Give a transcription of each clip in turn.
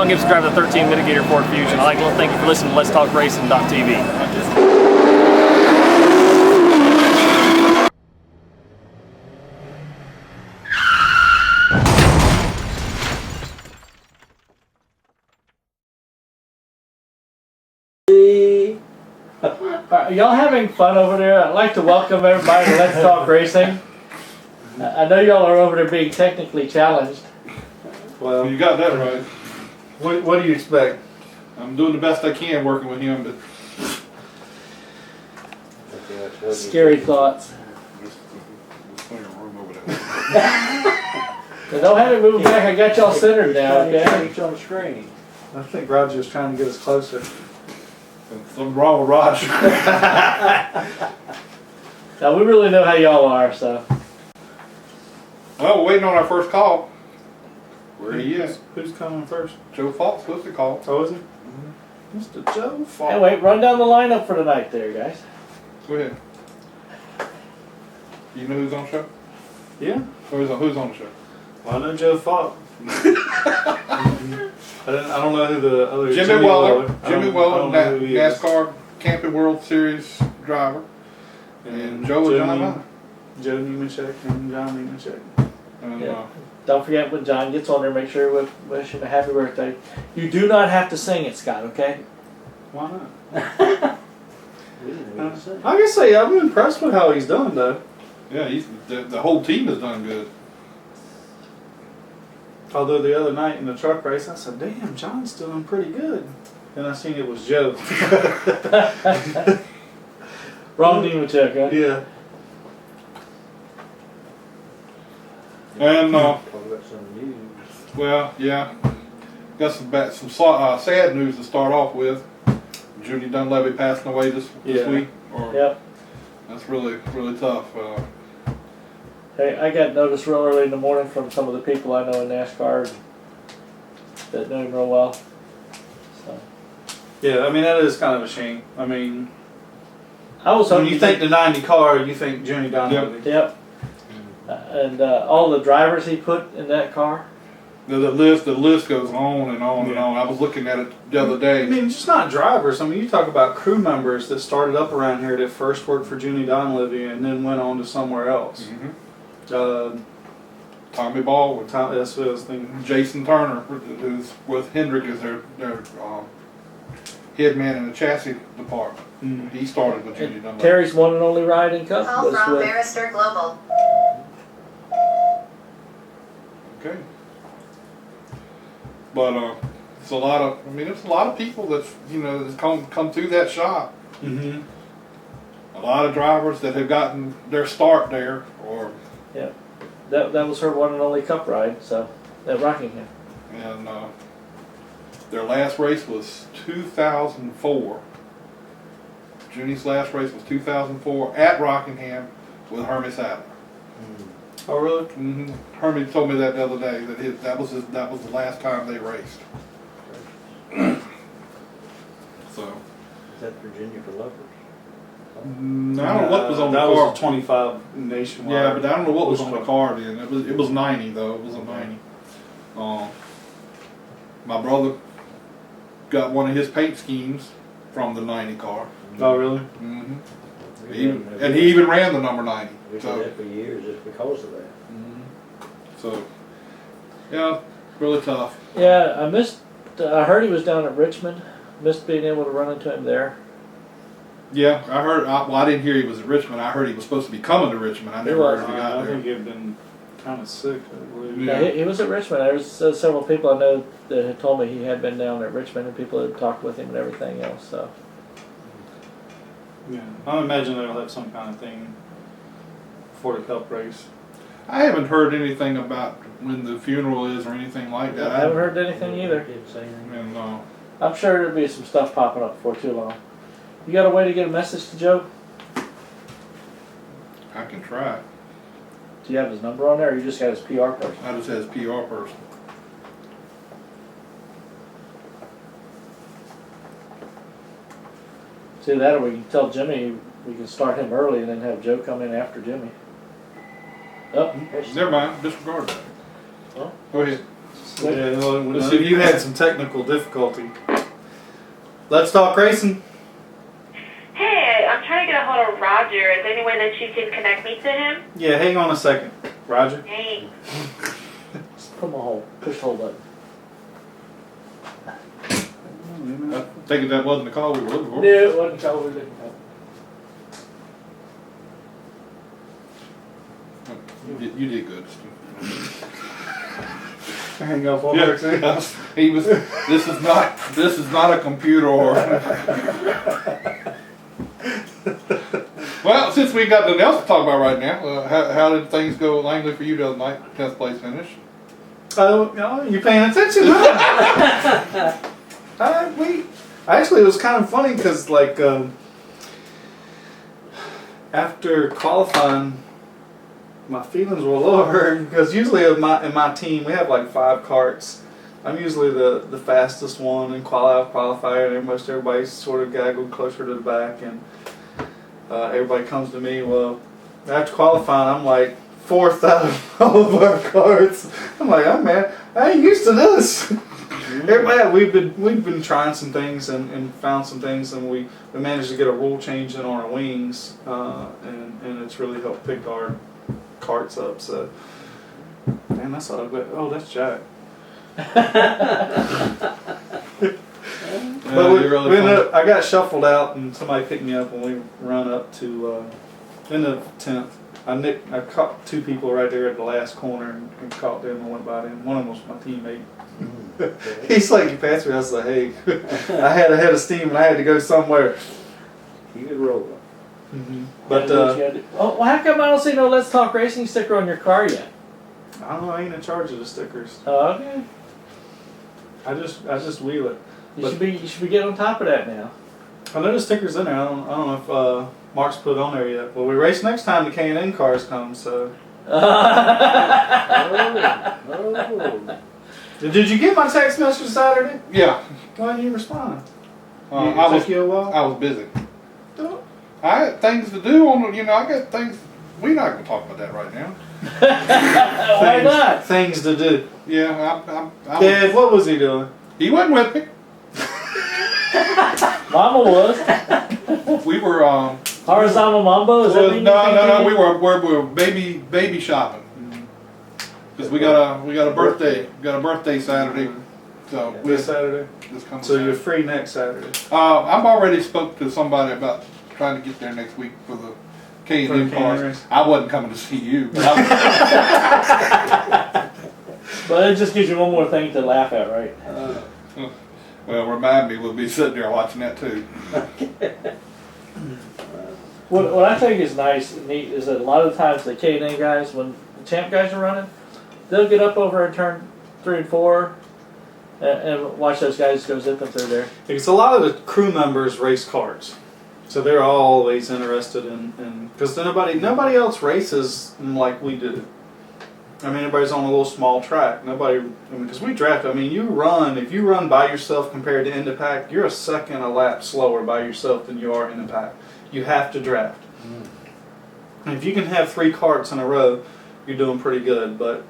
John Gibbs, driver of the 13 Mitigator Ford Fusion. I'd like to thank you for listening to Let's Talk Racing.tv. Are y'all having fun over there? I'd like to welcome everybody to Let's Talk Racing. I know y'all are over there being technically challenged. Well, you got that right. What do you expect? I'm doing the best I can working with him, but Scary thoughts. room over there. So don't have it move back. I got y'all centered now, okay? Each on the screen. I think Roger's trying to get us closer. Something wrong with Roger. Now we really know how y'all are, so. Well, we're waiting on our first call. Where he is? Who's coming first? Joe Falk's supposed to call. Oh, is it? Mr. Joe Falk. Anyway, run down the lineup for tonight there, guys. Go ahead. You know who's on the show? Yeah. Who's on the show? Well, I know Joe Falk. I don't know who the other Jimmy Weller. Jimmy Weller, NASCAR Camping World Series driver. And Joe Nemechek and John Nemechek. And, Yeah. Don't forget when John gets on there, make sure we wish him a happy birthday. You do not have to sing it, Scott, okay? Why not? I can say I'm impressed with how he's done, though. yeah, the whole team has done good. Although the other night in the truck race, I said, damn, John's doing pretty good. Then I seen it was Joe. Wrong Nemechek, huh? Yeah. And well, yeah, got some sad news to start off with. Judy Dunleavy passing away this week. Yep. That's really tough. Hey, I got notice real early in the morning from some of the people I know in NASCAR that know him real well. So. Yeah, I mean, that is kind of a shame. I mean, I was when hoping you think the 90 car, you think Junie Dunleavy. Yep. And all the drivers he put in that car. The list goes on and on and on. I was looking at it the other day. I mean, just not drivers. I mean, you talk about crew members that started up around here that first worked for Junie Dunleavy and then went on to somewhere else. Tommy Baldwin. That's what I was thinking. Jason Turner, who's with Hendrick as their head man in the chassis department. He started with Junie Dunleavy. Terry's one and only ride in Cup Call was from with Barrister Global. Okay. But it's a lot of. I mean, it's a lot of people that's that's come through that shop. Mm-hmm. A lot of drivers that have gotten their start there, or that was her one and only Cup ride. So at Rockingham. And their last race was 2004. Junie's last race was 2004 at Rockingham with Hermie Sadler. Oh, really? Mm-hmm. Hermie told me that the other day that was the last time they raced. So. Is that Virginia for lovers? I don't know what was on the that car. That was a 25 nationwide. Yeah, but I don't know what was on the car then. It was 90 though. It was a 90. My brother got one of his paint schemes from the 90 car. Oh, really? Mm-hmm. He even ran the number 90. We've done that for years just because of that. So, yeah, really tough. Yeah, I heard he was down at Richmond. Missed being able to run into him there. Yeah, I heard. Well, I didn't hear he was at Richmond. I heard he was supposed to be coming to Richmond. I never heard he got there. I think he had been kind of sick, I believe. Yeah, he was at Richmond. There was several people I know that had told me he had been down at Richmond, and people had talked with him and everything else. So. Yeah, I imagine they'll have some kind of thing for the Cup race. I haven't heard anything about when the funeral is or anything like that. I haven't heard anything either. Didn't say anything. And, I'm sure there'll be some stuff popping up before too long. You got a way to get a message to Joe? I can try. Do you have his number on there, or you just got his PR person? I just has PR person. See that, or we can tell Jimmy we can start him early and then have Joe come in after Jimmy. Oh, Never mind. Disregard that. Well, Go ahead. Yeah, well, you had some technical difficulty. Let's talk racing. Hey, I'm trying to get a hold of Roger. Is there any way that you can connect me to him? Yeah, hang on a second, Roger. Thanks. Come on, push the hold button. I think that wasn't the call we were looking for. No, it wasn't how we were looking for. You did good. Hang up on there. He was. This is not a computer or. Well, since we got nothing else to talk about right now, how did things go Langley for you the other night? 10th place finish. Oh, you paying attention? Huh? Actually, it was kind of funny because like after qualifying, my feelings were a little hurt because usually in my team we have like 5 carts. I'm usually the fastest one in qualifier, and most everybody's sort of gaggled closer to the back, and everybody comes to me. Well, after qualifying, I'm like 4th out of all of our carts. I'm like, oh man, I ain't used to this. Everybody, we've been trying some things and found some things, and we managed to get a rule change in on our wings, and it's really helped pick our carts up. So, man, that's all. Oh, that's Jack. But we ended up, I got shuffled out, and somebody picked me up, and we run up to in the 10th. I caught 2 people right there at the last corner and caught them and went by them. One of them was my teammate. He's like, he passed me. I was like, hey, I had a head of steam and I had to go somewhere. You could roll up. But well, how come I don't see no Let's Talk Racing sticker on your car yet? I don't know. I ain't in charge of the stickers. Oh, okay. I just wheel it. You should be getting on top of that now. I know the stickers in there. I don't know if Mark's put it on there yet. Well, we race next time the K&N cars come. So. Oh. Did you get my text message Saturday? Yeah. Why didn't you respond? I took you a while? was busy. Oh. I had things to do on. I got things. We're not going to talk about that right now. Why not? Things to do. Yeah, I Dad, what was he doing? he wasn't with me. Mama was. We were. Horizontal Mambo? Is that what you No. We were baby shopping. Because we got a birthday. We got a birthday Saturday. So This Saturday. this coming So you're Saturday. free next Saturday. I've already spoke to somebody about trying to get there next week for the K&N For the cars. K&N race. I wasn't coming to see you. But But it just gives you one more thing to laugh at, right? well, remind me, we'll be sitting there watching that too. What I think is nice and neat is that a lot of times the K&N guys, when the champ guys are running, they'll get up over and turn 3 and 4 and watch those guys go zipping through there. Because a lot of the crew members race cars. So they're always interested in because nobody else races like we do. I mean, everybody's on a little small track. Because we draft. I mean, if you run by yourself compared to in the pack, you're a second a lap slower by yourself than you are in the pack. You have to draft. And if you can have 3 carts in a row, you're doing pretty good. But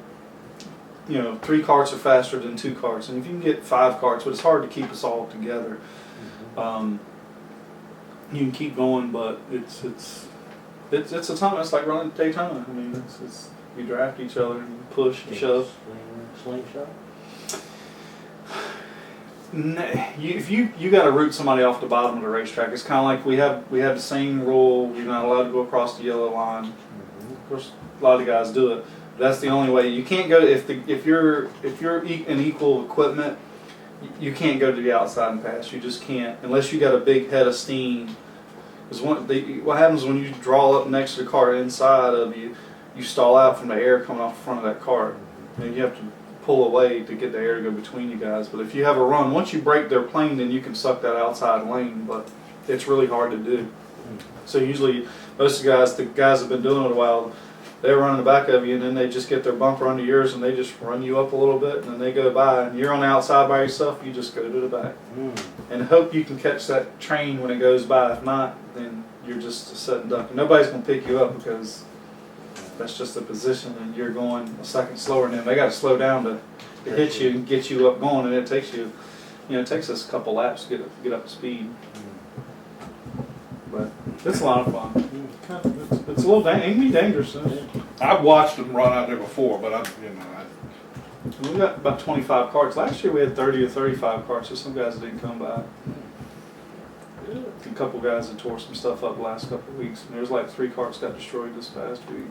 3 carts are faster than 2 carts, and if you can get 5 carts, but it's hard to keep us all together. You can keep going, but it's a ton. It's like running Daytona. I mean, it's you draft each other, and you push, and shove. Slingshot? If you got to root somebody off the bottom of the racetrack, it's kind of like we have the same rule. You're not allowed to go across the yellow line. Of course, a lot of the guys do it. That's the only way. You can't go if you're in equal equipment. You can't go to the outside and pass. You just can't unless you got a big head of steam. Because what happens when you draw up next to the car inside of you, you stall out from the air coming off the front of that car, and you have to pull away to get the air to go between you guys. But if you have a run, once you break their plane, then you can suck that outside lane. But it's really hard to do. So usually, most of the guys have been doing it a while. They're running the back of you, and then they just get their bumper under yours, and they just run you up a little bit, and then they go by, and you're on the outside by yourself. You just go to the back, and hope you can catch that train when it goes by. If not, then you're just a sitting duck, and nobody's gonna pick you up because that's just the position, and you're going a second slower than them. They got to slow down to it hits you and gets you up going, and it takes you, it takes us a couple laps to get up to speed. But it's a lot of fun. It's a little it can be dangerous. I've watched them run out there before, but We got about 25 carts. Last year we had 30 or 35 carts, so some guys didn't come by. A couple guys that tore some stuff up the last couple of weeks. And there's like 3 carts got destroyed this past week.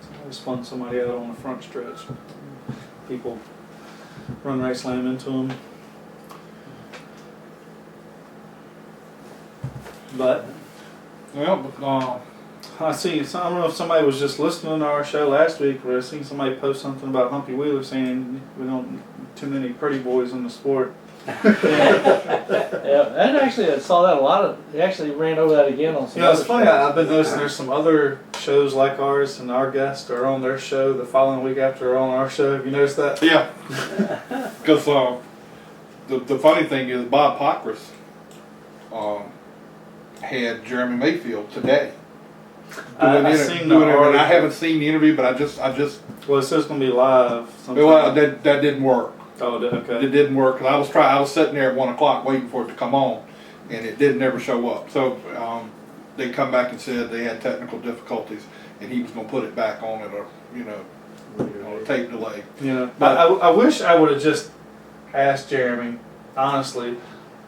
Somebody spun somebody out on the front stretch. People run right slam into them. But I see. So I don't know if somebody was just listening to our show last week, or I seen somebody post something about Humpy Wheeler saying we don't too many pretty boys in the sport. Yeah, and actually I saw that a lot they actually ran over that again on some It's other funny. shows. I've been noticing there's some other shows like ours, and our guests are on their show the following week after they're on our show. Have you noticed that? yeah. Because the funny thing is Bob Pockris had Jeremy Mayfield today. I've seen the and I article. haven't seen the interview, but I just Well, it says it's going to be live. sometime. well that didn't work. Oh, okay. It didn't work because I was sitting there at 1 o'clock waiting for it to come on, and it didn't ever show up. So they come back and said they had technical difficulties, and he was going to put it back on at a tape delay. But I wish I would have just asked Jeremy, honestly.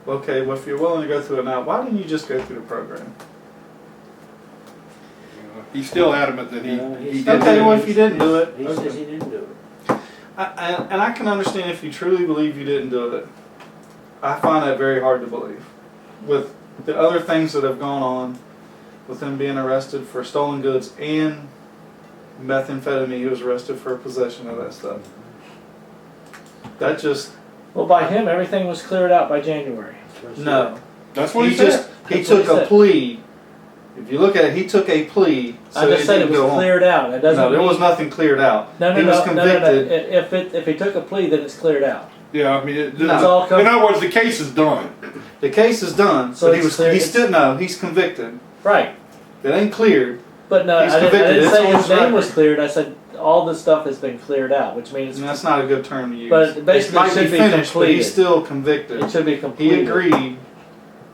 Okay, well, if you're willing to go through it now, why didn't you just go through the program? He's still adamant that he he's- did Okay, it. well, if you didn't do it, He okay. says he didn't do it. And I can understand if you truly believe you didn't do it. I find that very hard to believe. With the other things that have gone on, with him being arrested for stolen goods and methamphetamine, he was arrested for possession of that stuff. That just Well, by him, everything was cleared out by January. no. That's what He he said. just he That's what took he a said. plea. If you look at it, he took a plea. So I just said it didn't was go on. cleared out. It doesn't No, there mean, was nothing cleared out. No, he was no. convicted. If he took a plea, then it's cleared out. Yeah, I mean, It's all in other words, the case is done. The case is done. So but it's clear- he's still no. He's convicted. Right. It ain't cleared. But no, He's I didn't convicted. It's say on his his name record. was cleared. I said all this stuff has been cleared out, which means And that's not a good term to use. But basically it might it should be be finished, but completed. he's still convicted. it should be He completed. agreed.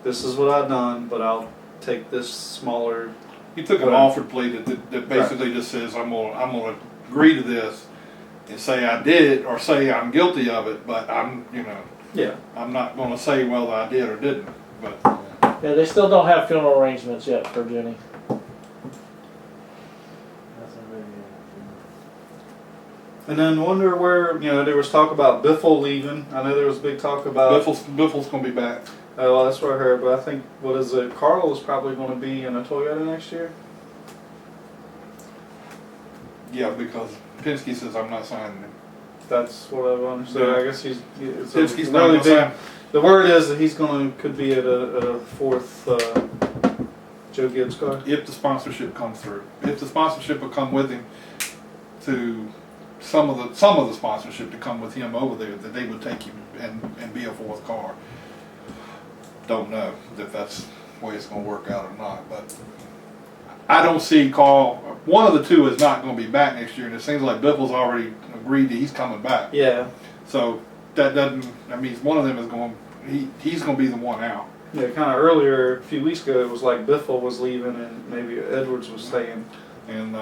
This is what I've done, but I'll take this smaller. He took an Whatever. offered plea that basically just says I'm gonna agree to this and say I did it or say I'm guilty of it, but Yeah. I'm not gonna say whether I did or didn't. But Yeah, they still don't have funeral arrangements yet for Jenny. Nothing really. And then wonder where there was talk about Biffle leaving. I know there was big talk about. Biffle's gonna be back. Oh, well, that's what I heard. But I think what is it? Carl is probably going to be in a Toyota next year. Yeah, because Penske says I'm not signing him. That's what I've understood. Yeah. I guess it's a Penske's not really gonna big. sign. The word is that he's could be at a fourth Joe Gibbs car. If the sponsorship comes through. If the sponsorship will come with him to some of the sponsorship to come with him over there, that they would take him and be a fourth car. Don't know if that's the way it's going to work out or not, but I don't see Carl. One of the two is not going to be back next year, and it seems like Biffle's already agreed that he's coming back. Yeah. So that doesn't. That means one of them is going. He's going to be the one out. Yeah, kind of earlier, a few weeks ago, it was like Biffle was leaving and maybe Edwards was staying. And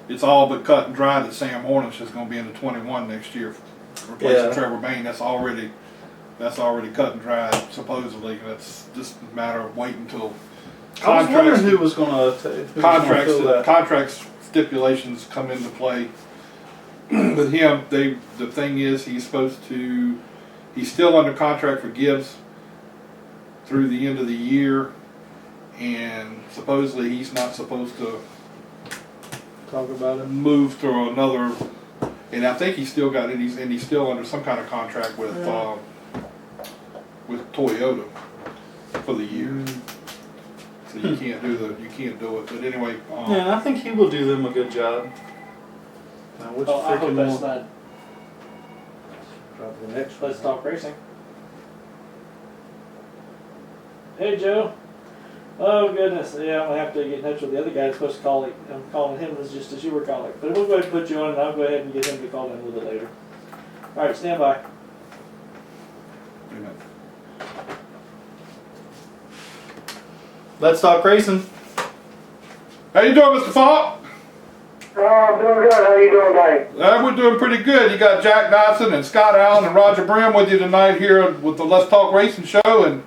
it's all but cut and dry that Sam Hornish is going to be in the 21 next year, replacing Yeah. Trevor Bain. That's already cut and dry, supposedly. That's just a matter of waiting until I was wondering who was going to fill that. contracts stipulations come into play. With him, the thing is he's still under contract for Gibbs through the end of the year, and supposedly he's not supposed to Talk about it. move to another. And I think he's still got it. He's still under some kind of contract with Toyota for the year. So you can't do it. But anyway, Yeah, I think he will do them a good job. Now, which I hope freaking that's one? not. Probably the next Let's talk racing. Hey Joe. Oh goodness, yeah, I'm gonna have to get in touch with the other guy that's supposed to call it. I'm calling him just as you were calling. But we'll go ahead and put you on, and I'll go ahead and get him to call in a little bit later. All right, stand by. Amen. Let's talk racing. How you doing, Mr. Falk? I'm doing good. How you doing, Dave? We're doing pretty good. You got Jack Dodson and Scott Allen and Roger Brehm with you tonight here with the Let's Talk Racing show. And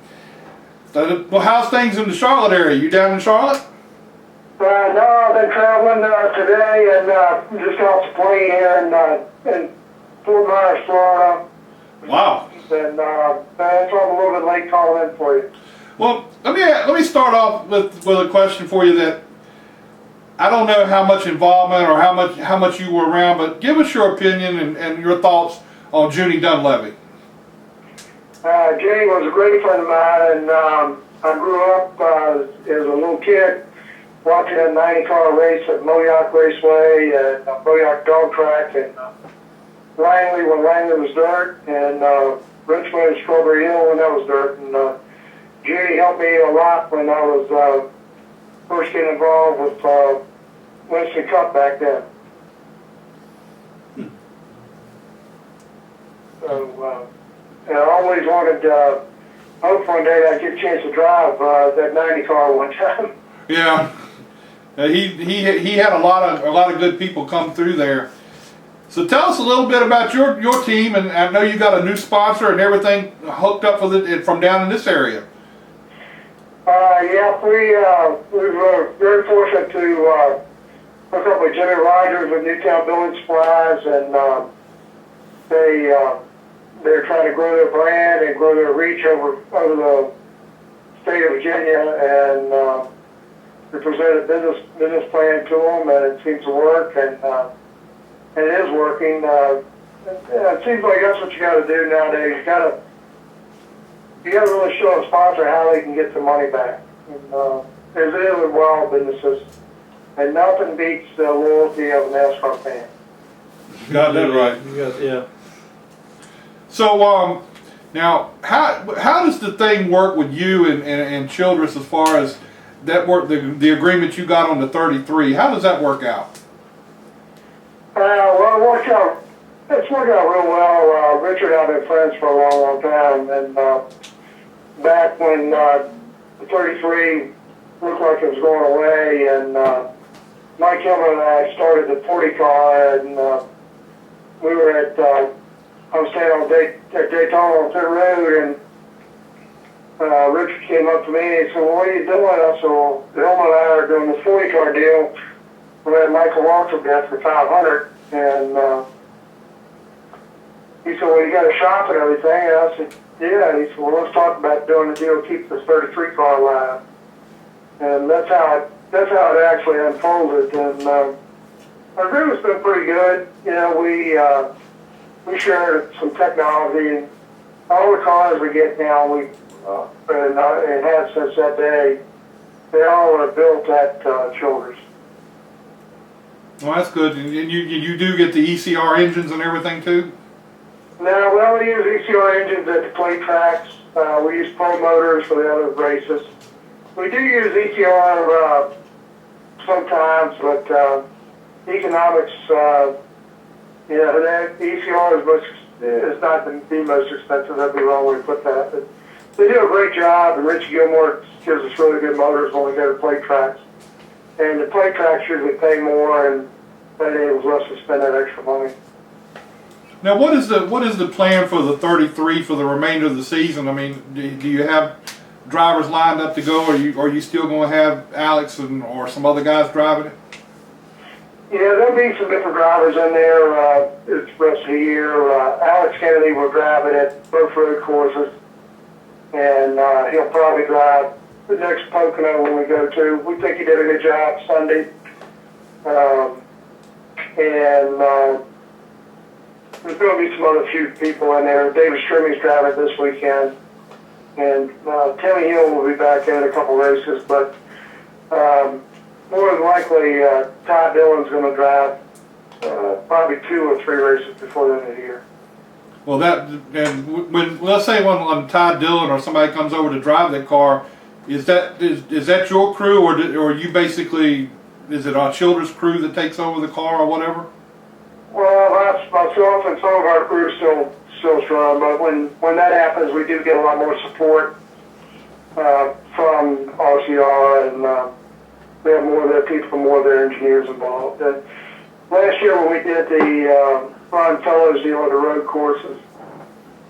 well, how's things in the Charlotte area? You down in Charlotte? No, I've been traveling today and just got off the plane here in Fort Myers, Florida. Wow. And that's why I'm a little bit late calling in for you. Well, let me start off with a question for you that I don't know how much involvement or how much you were around, but give us your opinion and your thoughts on Junie Dunleavy. Junie was a great friend of mine, and I grew up as a little kid watching a 90-car race at Morehouse Raceway and Morehouse Dog Track and Langley when Langley was dirt, and Richmond and Strawberry Hill when that was dirt. And Junie helped me a lot when I was first getting involved with Winston Cup back then. So, and I always wanted, hope one day I'd get a chance to drive that 90 car one time. Yeah, he had a lot of good people come through there. So tell us a little bit about your team, and I know you got a new sponsor and everything hooked up with it from down in this area. Yeah, we were very fortunate to hook up with Jimmy Rogers with Newtown Building Supplies, and they're trying to grow their brand and grow their reach over the state of Virginia, and we presented a business plan to them, and it seems to work, and it is working. It seems like that's what you got to do nowadays. You got to really show a sponsor how they can get the money back. And, as it is with all businesses, and nothing beats the loyalty of a NASCAR fan. Got that right. Yeah. So now how does the thing work with you and Childress as far as that work, the agreement you got on the 33? How does that work out? Well, it's worked out real well. Richard and I have been friends for a long time, and back when the 33 looked like it was going away, and Mike Hillman and I started the 40 car, and we were I was staying at Daytona on Pit Road, and Richard came up to me and he said, "Well, what are you doing?" I said, "Well, Hillman and I are doing the 40 car deal. We had Michael Waltrip there for 500, and he said, "Well, you got a shop and everything." And I said, "Yeah." And he said, "Well, let's talk about doing the deal to keep this 33 car alive." And that's how it actually unfolded. And our agreement's been pretty good. You know, we shared some technology, and all the cars we get now, and have since that day, they all are built at Childress. Well, that's good. And you do get the ECR engines and everything too? No, we only use ECR engines at the plate tracks. We use Pro Motors for the other races. We do use ECR sometimes, but economics, that ECR is not the most expensive. That'd be the wrong way to put that. But they do a great job, and Rich Gilmore gives us really good motors when we go to plate tracks. And the plate tracks usually pay more, and that enables us to spend that extra money. Now, what is the plan for the 33 for the remainder of the season? I mean, do you have drivers lined up to go, or are you still going to have Alex or some other guys driving it? Yeah, there'll be some different drivers in there the rest of the year. Alex Kennedy will drive it at both road courses, and he'll probably drive the next Pocono when we go to. We think he did a good job Sunday. And there's going to be some other few people in there. David Strimming's driving this weekend. And Timmy Hill will be back in a couple races, but more than likely, Todd Dillon's going to drive probably 2 or 3 races before the end of the year. Well, when let's say when Todd Dillon or somebody comes over to drive that car, is that your crew, or you basically, is it our Childress crew that takes over the car or whatever? Well, myself and some of our crew still strong, but when that happens, we do get a lot more support from RCR, and we have more of their people, more of their engineers involved. And last year when we did the Ron Fellows deal on the road courses,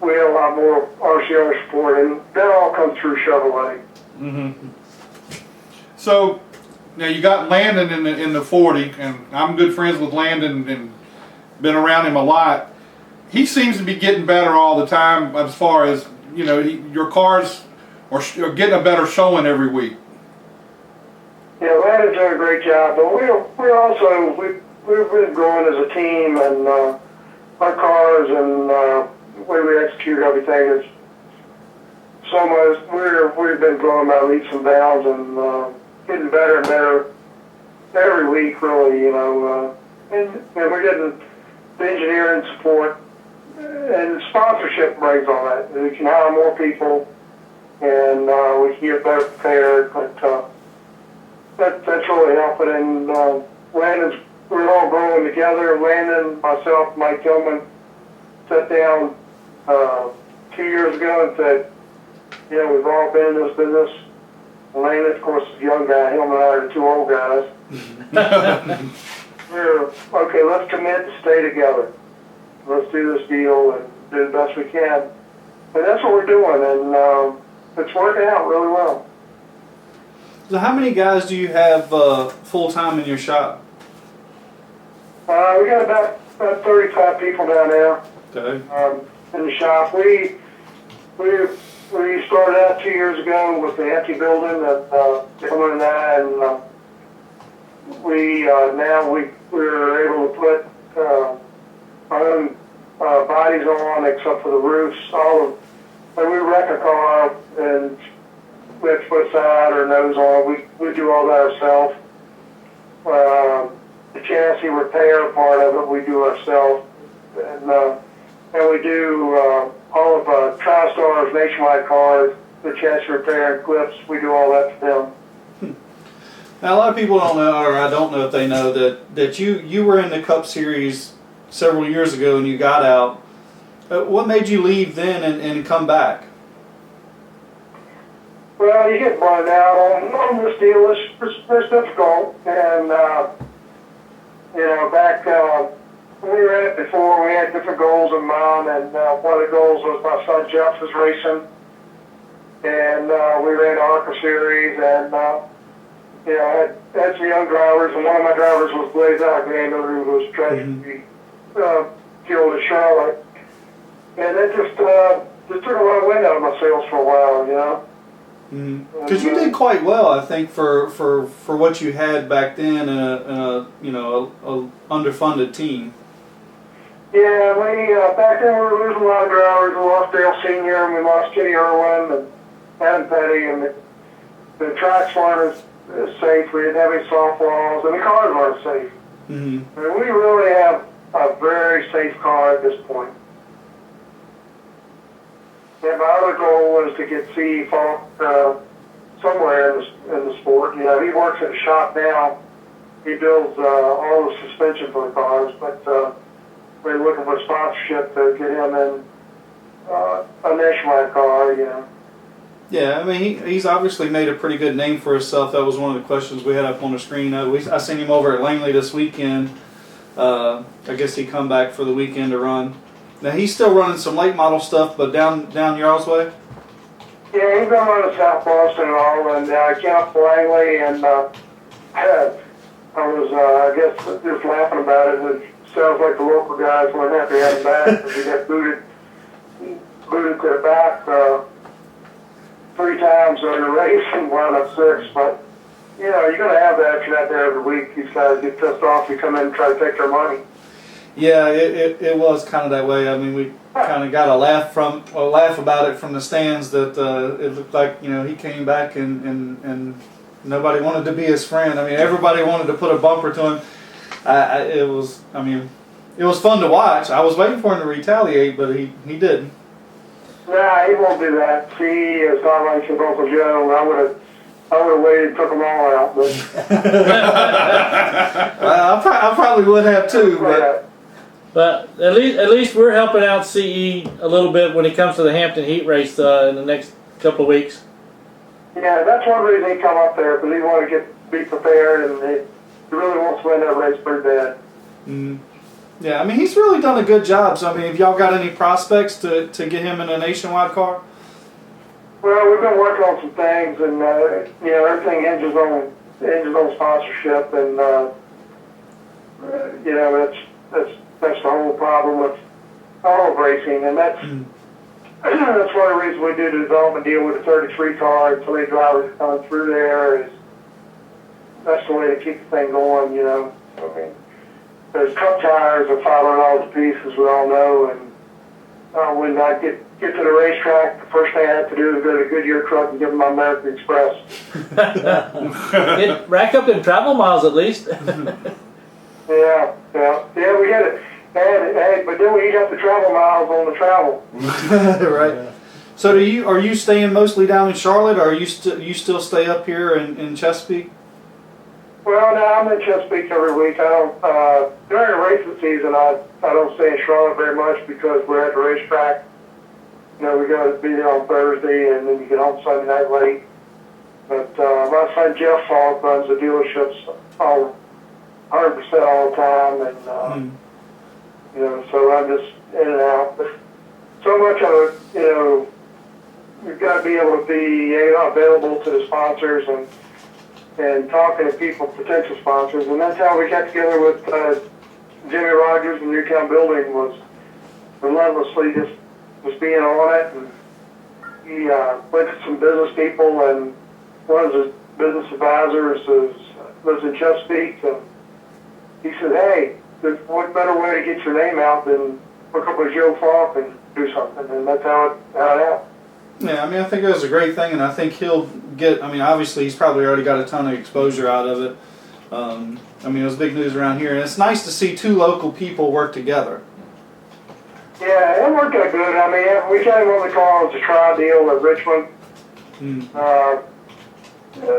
we had a lot more RCR support, and that all comes through Chevrolet. Mm-hmm. So now you got Landon in the 40, and I'm good friends with Landon and been around him a lot. He seems to be getting better all the time as far as, you know, your cars are getting a better showing every week. Yeah, Landon's doing a great job, but we've been growing as a team, and our cars and the way we execute everything is so much. We've been growing by leaps and bounds, and getting better and better every week, really. You know, and we're getting the engineering support, and sponsorship brings all that. We can hire more people, and we can get better prepared. But that's really helping. And Landon's, we're all growing together. Landon, myself, Mike Tillman sat down 2 years ago and said, you know, we've all been in this business. Landon, of course, is a young guy. Him and I are the two old guys. We're, okay, let's commit to stay together. Let's do this deal and do the best we can. And that's what we're doing, and it's working out really well. So how many guys do you have full-time in your shop? We got about 35 people down there. Okay. In the shop. We started out 2 years ago with the empty building that Tillman and I, and we're able to put our own bodies on, except for the roofs. When we wreck a car and we have to put a side or nose on, we do all that ourselves. The chassis repair part of it we do ourselves, and we do all of TriStar's nationwide cars, the chassis repair and clips. We do all that for them. Now, a lot of people don't know, or I don't know if they know, that you were in the Cup Series several years ago and you got out. What made you leave then and come back? Well, you get burned out on this deal. It's difficult. And, you know, back when we were in it before, we had different goals in mind. And one of the goals was my son Jeff was racing. And we ran the ARCA Series. And, you know, I had some young drivers. And one of my drivers was Blaze Alexander, who was tragically killed in Charlotte. And it just took a lot of wind out of my sails for a while, you know. Because you did quite well, I think, for what you had back then in a underfunded team. Yeah, back then we were losing a lot of drivers. We lost Dale Senior, and we lost Kenny Irwin and Adam Petty, and the tracks weren't as safe. We didn't have any soft walls, and the cars weren't safe. And we really have a very safe car at this point. And my other goal was to get Falk somewhere in the sport. You know, he works at a shop now. He builds all the suspension for the cars, but we're looking for sponsorship to get him in a nationwide car, you know. Yeah, I mean, he's obviously made a pretty good name for himself. That was one of the questions we had up on the screen. I seen him over at Langley this weekend. I guess he come back for the weekend to run. Now, he's still running some late model stuff, but down y'all's way? Yeah, he's been running South Boston and all, and I came up to Langley, and I was, I guess, just laughing about it. It sounds like the local guys weren't happy to have him back, because he got booted to the back 3 times during the race and wound up 6. But, you know, you're going to have that if you're not there every week. These guys get pissed off. You come in and try to take their money. Yeah, it was kind of that way. I mean, we kind of got a laugh about it from the stands that it looked like, you know, he came back and nobody wanted to be his friend. I mean, everybody wanted to put a bumper to him. It was fun to watch. I was waiting for him to retaliate, but he didn't. Nah, he won't do that. See, it's not like his Uncle Joe. I would have waited and took them all out. But Well, I probably would have too, but But at least we're helping out CE a little bit when it comes to the Hampton Heat Race in the next couple of weeks. Yeah, that's one reason he come up there, because he want to be prepared, and he really wants to win that race pretty bad. Mm. Yeah, I mean, he's really done a good job. So, I mean, have y'all got any prospects to get him in a nationwide car? Well, we've been working on some things, and everything hinges on sponsorship, and that's the whole problem with all of racing, and that's that's one of the reasons we do the development deal with the 33 car and so many drivers coming through there. Is that's the way to keep the thing going, I mean, those cup tires are $500 a piece, as we all know, and when I get to the racetrack, the first thing I have to do is go to the Goodyear truck and give them my American Express. Rack up them travel miles at least. Yeah, we had it. Hey, but then we eat up the travel miles on the travel. Right. Yeah. So are you staying mostly down in Charlotte, or you still stay up here in Chesapeake? Well, no, I'm in Chesapeake every week. I don't during the racing season. I don't stay in Charlotte very much because we're at the racetrack. We got to be there on Thursday, and then you get home Sunday night late. But my son Jeff Falk runs the dealerships all 100% all the time, and so I'm just in and out. But so much of it, you've got to be able to be available to the sponsors and talking to people, potential sponsors, and that's how we got together with Jimmy Rogers and Newtown Building, was relentlessly just being on it. And he went to some business people, and one of his business advisors lives in Chesapeake, and he said, "Hey, what better way to get your name out than hook up with Joe Falk and do something?" And that's how it happened. Yeah, I mean, I think it was a great thing, and I think he'll get, I mean, obviously he's probably already got a ton of exposure out of it. I mean, it was big news around here, and it's nice to see two local people work together. Yeah, it worked out good. I mean, we got him on the call as a trial deal at Richmond.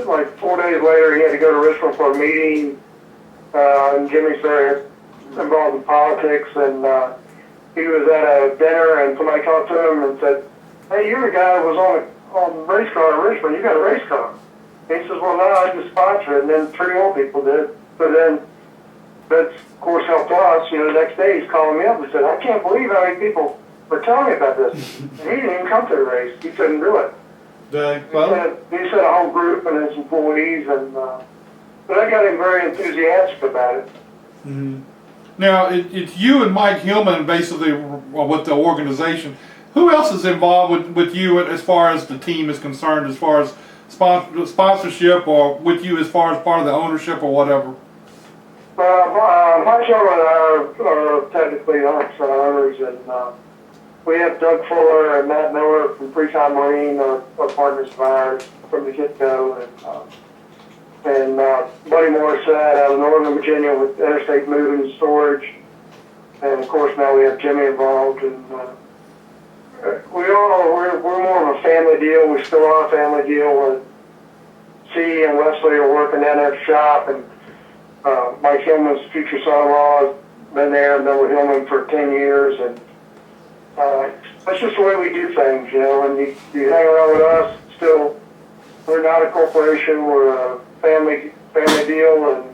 Like 4 days later, he had to go to Richmond for a meeting, and Jimmy's very involved in politics, and he was at a dinner, and somebody talked to him and said, "Hey, you're the guy that was on the race car in Richmond. You got a race car." And he says, "Well, no, I just sponsored it." And then 3 more people did. So then that, of course, helped us. The next day he's calling me up and said, "I can't believe how many people were telling me about this." And he didn't even come to the race. He couldn't do it. He said a whole group and his employees, and but I got him very enthusiastic about it. Mm-hmm. Now, it's you and Mike Hillman basically with the organization. Who else is involved with you as far as the team is concerned, as far as sponsorship, or with you as far as part of the ownership or whatever? Mike Hillman are technically 100% owners, and we have Doug Fuller and Matt Miller from Freetime Marine, are partners of ours from the get-go, and Buddy Morissette out of Northern Virginia with Interstate Moving and Storage, and of course now we have Jimmy involved, and we're more of a family deal. We still are a family deal. C and Wesley are working down at the shop, and Mike Hillman's future son-in-law has been there and been with Hillman for 10 years, and that's just the way we do things, and you hang around with us. Still, we're not a corporation. We're a family deal, and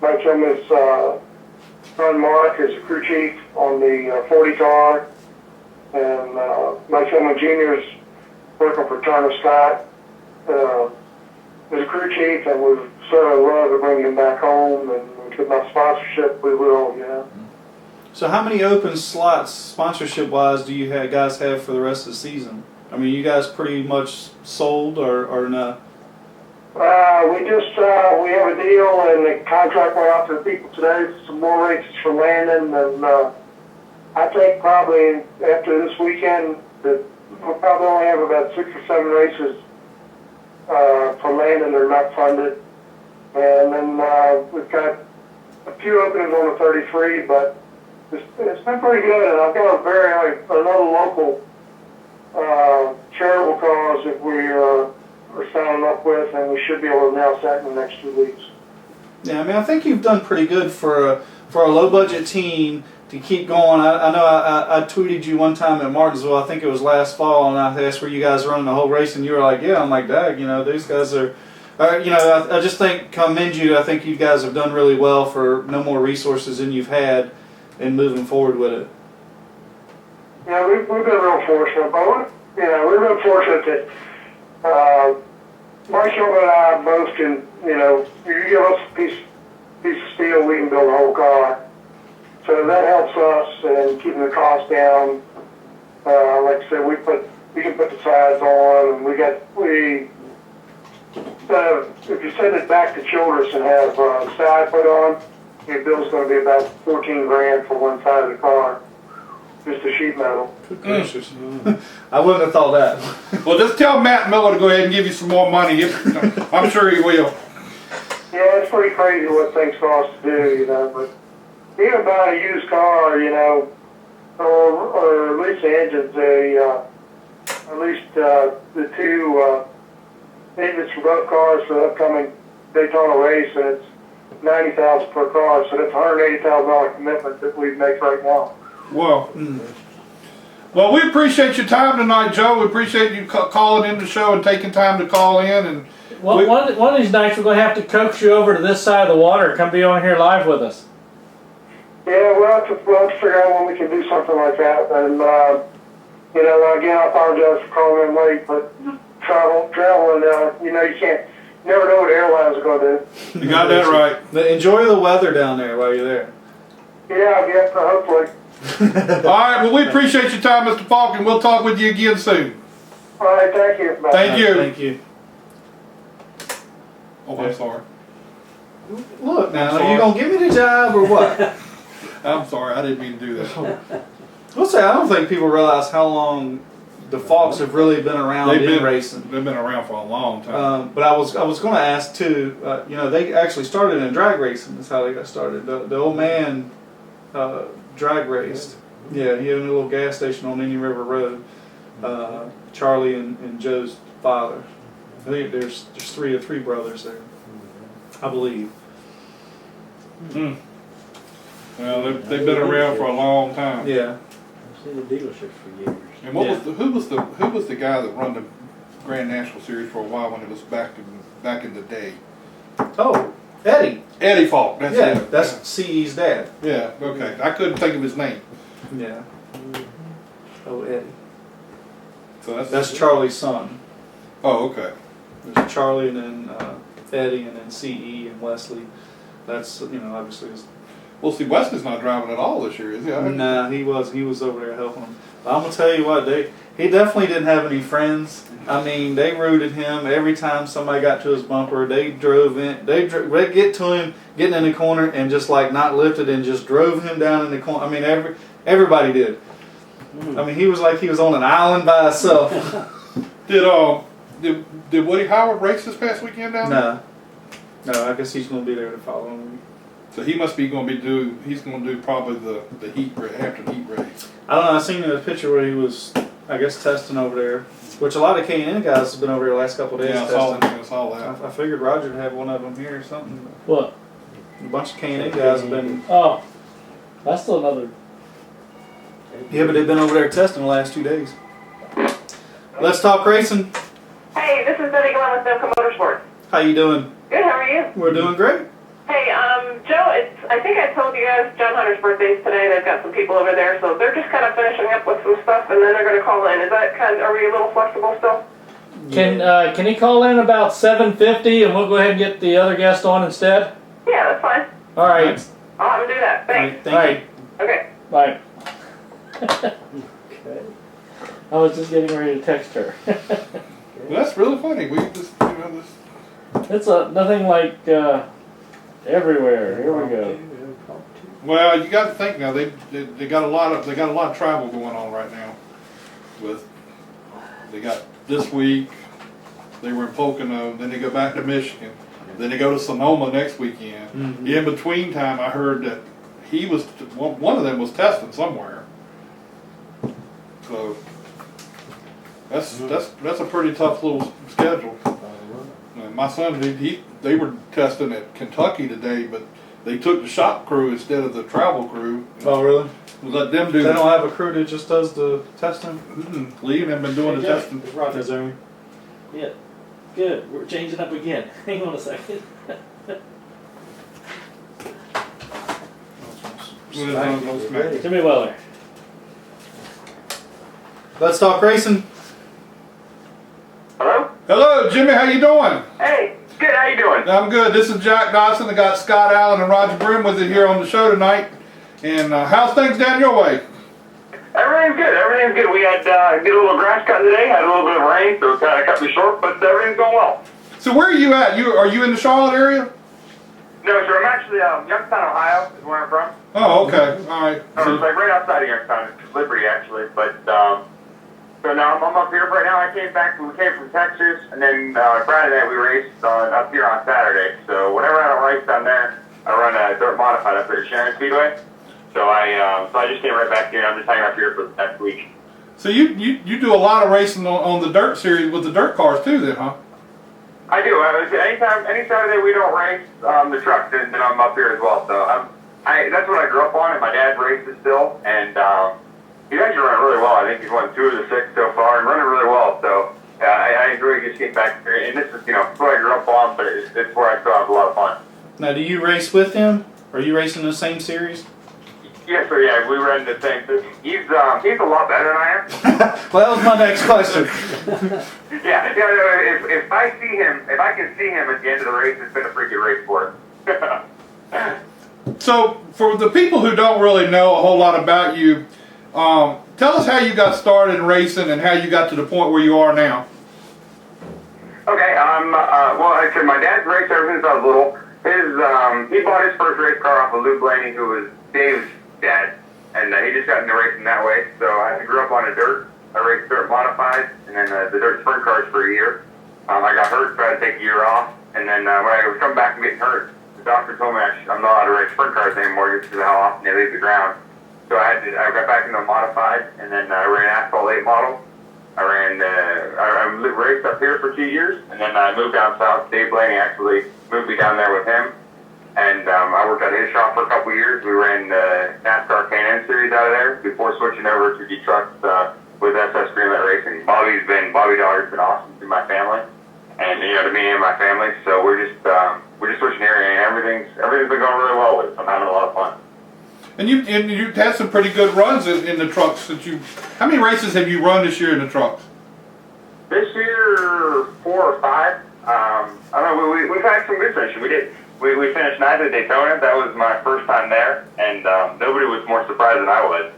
Mike Hillman's son Mark is a crew chief on the 40 car, and Mike Hillman Jr. is working for Turner Scott as a crew chief, and we'd certainly love to bring him back home, and with my sponsorship, we will, So how many open slots, sponsorship-wise, do you guys have for the rest of the season? I mean, you guys pretty much sold or no? We have a deal, and the contract went out to the people today. Some more races for Landon, and I think probably after this weekend that we'll probably only have about 6 or 7 races for Landon that are not funded, and then we've got a few openings on the 33, but it's been pretty good. And I've got another local charitable cause that we are signing up with, and we should be able to announce that in the next 2 weeks. Yeah, I mean, I think you've done pretty good for for a low budget team to keep going. I know I tweeted you one time at Martinsville, I think it was last fall, and I asked where you guys running the whole race, and you were like, yeah. I'm like, Dag, you know, these guys are, you know, I just commend you. I think you guys have done really well for no more resources than you've had and moving forward with it. Yeah, we've been real fortunate, but we've been fortunate that Marshall and I both can, you know, you give us a piece of steel, we can build a whole car. So that helps us in keeping the cost down. Like I said, we can put the sides on, and if you send it back to Childress and have side put on, your bill's going to be about $14,000 for one side of the car, just the sheet metal. Gracious. I wouldn't have thought that. Well, just tell Matt Miller to go ahead and give you some more money. I'm sure he will. Yeah, it's pretty crazy what things cost to do, you know, but even buying a used car, you know, or at least the engines, at least the two engines for both cars for the upcoming Daytona race, and it's $90,000 per car, so that's $180,000 commitment that we make right now. Well, well, we appreciate your time tonight, Joe. We appreciate you calling in the show and taking time to call in. And Well, one of these nights we're going to have to coax you over to this side of the water. Come be on here live with us. Yeah, we'll have to figure out when we can do something like that. And, you know, again, I apologize for calling in late, but traveling, you know, you never know what airlines are going to do. you got that right. Enjoy the weather down there while you're there. Yeah, hopefully. All right, well, we appreciate your time, Mr. Falk, and we'll talk with you again soon. All right, thank you. Bye. Thank you. Thank you. Oh, I'm sorry. Look now, I'm are you sorry. going to give me the job or what? I'm sorry, I didn't mean to do that. We'll say, I don't think people realize how long the Falks have really been around in racing. They've been around for a long time. But I was going to ask too. You know, they actually started in drag racing. That's how they got started. The old man drag raced. Yeah, he had a little gas station on Indian River Road. Charlie and Joe's father. I think there's three brothers there, I believe. Mm. Well, they've been around for a long time. Yeah. I've seen the dealerships for years. And who was the guy that run the Grand National Series for a while when it was back in the day? Oh, Eddie. Eddie Falk. That's Yeah, it. that's CE's dad. Yeah. Okay. I couldn't think of his name. Yeah. Oh, Eddie. So That's Charlie's son. Oh, okay. There's Charlie, and then Eddie, and then CE and Wesley. That's, you know, obviously his. Well, see, Wesley's not driving at all this year, is he? Nah, he was over there helping him. But I'm gonna tell you what, he definitely didn't have any friends. I mean, they rooted him every time somebody got to his bumper. They drove in. They'd get to him, getting in the corner, and just like not lifted, and just drove him down in the corner. I mean, everybody did. I mean, he was like he was on an island by himself. Did Woody Howard race this past weekend down there? No, I guess he's gonna be there the following week. So he must be going to he's going to do probably the heat after the heat race. I don't know. I seen a picture where he was, I guess, testing over there, which a lot of K&N guys have been over here the last couple of days Yeah, testing. I saw that. I figured Roger would have one of them here or something. What? A bunch of K&N guys have been. Oh, that's still another. Yeah, but they've been over there testing the last 2 days. Let's talk racing. Hey, this is Betty Glenn with Nemco Motorsports. How you doing? Good, how are you? We're doing great. Hey, Joe, I think I told you guys John Hunter's birthday's today. They've got some people over there, so they're just kind of finishing up with some stuff, and then they're going to call in. Are we a little flexible still? Can he call in about 7:50 and we'll go ahead and get the other guest on instead? Yeah, that's fine. All right. I'll have him do that. Thanks. All right. Okay. Bye. Okay. I was just getting ready to text her. Well, that's really funny. We just, It's nothing like everywhere. Here we go. well, you got to think now. They got a lot of travel going on right now. They got this week. They were in Pocono. Then they go back to Michigan. Then they go to Sonoma next weekend. Mm-hmm. In between time, I heard that one of them was testing somewhere. So that's a pretty tough little schedule. And my son, they were testing at Kentucky today, but they took the shop crew instead of the travel crew. Oh, really? Let them do They that. don't have a crew that just does the testing? Lee and them been doing the testing. It's Roger. Is there? Yeah. Good. We're changing up again. Hang on a second. Jimmy Weller. Let's talk racing. Hello? Hello, Jimmy. How you doing? Hey, good. How you doing? I'm good. This is Jack Dodson. I got Scott Allen and Roger Brehm with you here on the show tonight. And how's things down your way? Everything's good. Everything's good. We had did a little grass cut today. Had a little bit of rain, so it kind of cut me short. But everything's going well. So where are you at? Are you in the Charlotte area? No, sir. I'm actually Youngstown, Ohio, is where I'm from. Oh, okay. All right. It's like right outside of Youngstown, it's Liberty actually. But so now I'm up here right now. We came from Texas, and then Friday night we raced up here on Saturday. So whenever I don't race down there, I run a dirt modified up here at Sharon Speedway. So I just came right back here. And I'm just hanging up here for the next week. So you do a lot of racing on the dirt series with the dirt cars too, then, huh? I do. Any Saturday we don't race the truck, then I'm up here as well. So that's what I grew up on, and my dad races still, and he's actually running really well. I think he's won 2 of the 6 so far, and running really well. So I enjoy just getting back here, and this is it's what I grew up on, but it's where I still have a lot of fun. Now, do you race with him? Are you racing the same series? Yes, sir. Yeah, we run the same system. He's a lot better than I am. Well, that was my next question. Yeah. If I can see him at the end of the race, it's been a pretty good race for us. So for the people who don't really know a whole lot about you, tell us how you got started in racing and how you got to the point where you are now. Okay. Well, like I said, my dad's raced ever since I was little. He bought his first race car off of Lou Blaney, who was Dave's dad, and he just got into racing that way. So I grew up on a dirt. I raced dirt modified, and then the dirt sprint cars for a year. I got hurt, so I had to take a year off, and then when I was coming back and getting hurt, the doctor told me I'm not allowed to race sprint cars anymore just because of how often they leave the ground. So I got back into a modified, and then I ran asphalt 8 model. I raced up here for 2 years, and then I moved down south. Dave Blaney actually moved me down there with him, and I worked at his shop for a couple of years. We ran the NASCAR K&N series out of there before switching over to the trucks with SS Greenlight Racing. Bobby Daughter's been awesome to my family, and to me and my family. So we're just switching here, and everything's been going really well with it. I'm having a lot of fun. And you had some pretty good runs in the trucks how many races have you run this year in the trucks? This year, 4 or 5. I don't know. We've had some good finishing. We finished 9th at Daytona. That was my first time there, and nobody was more surprised than I was.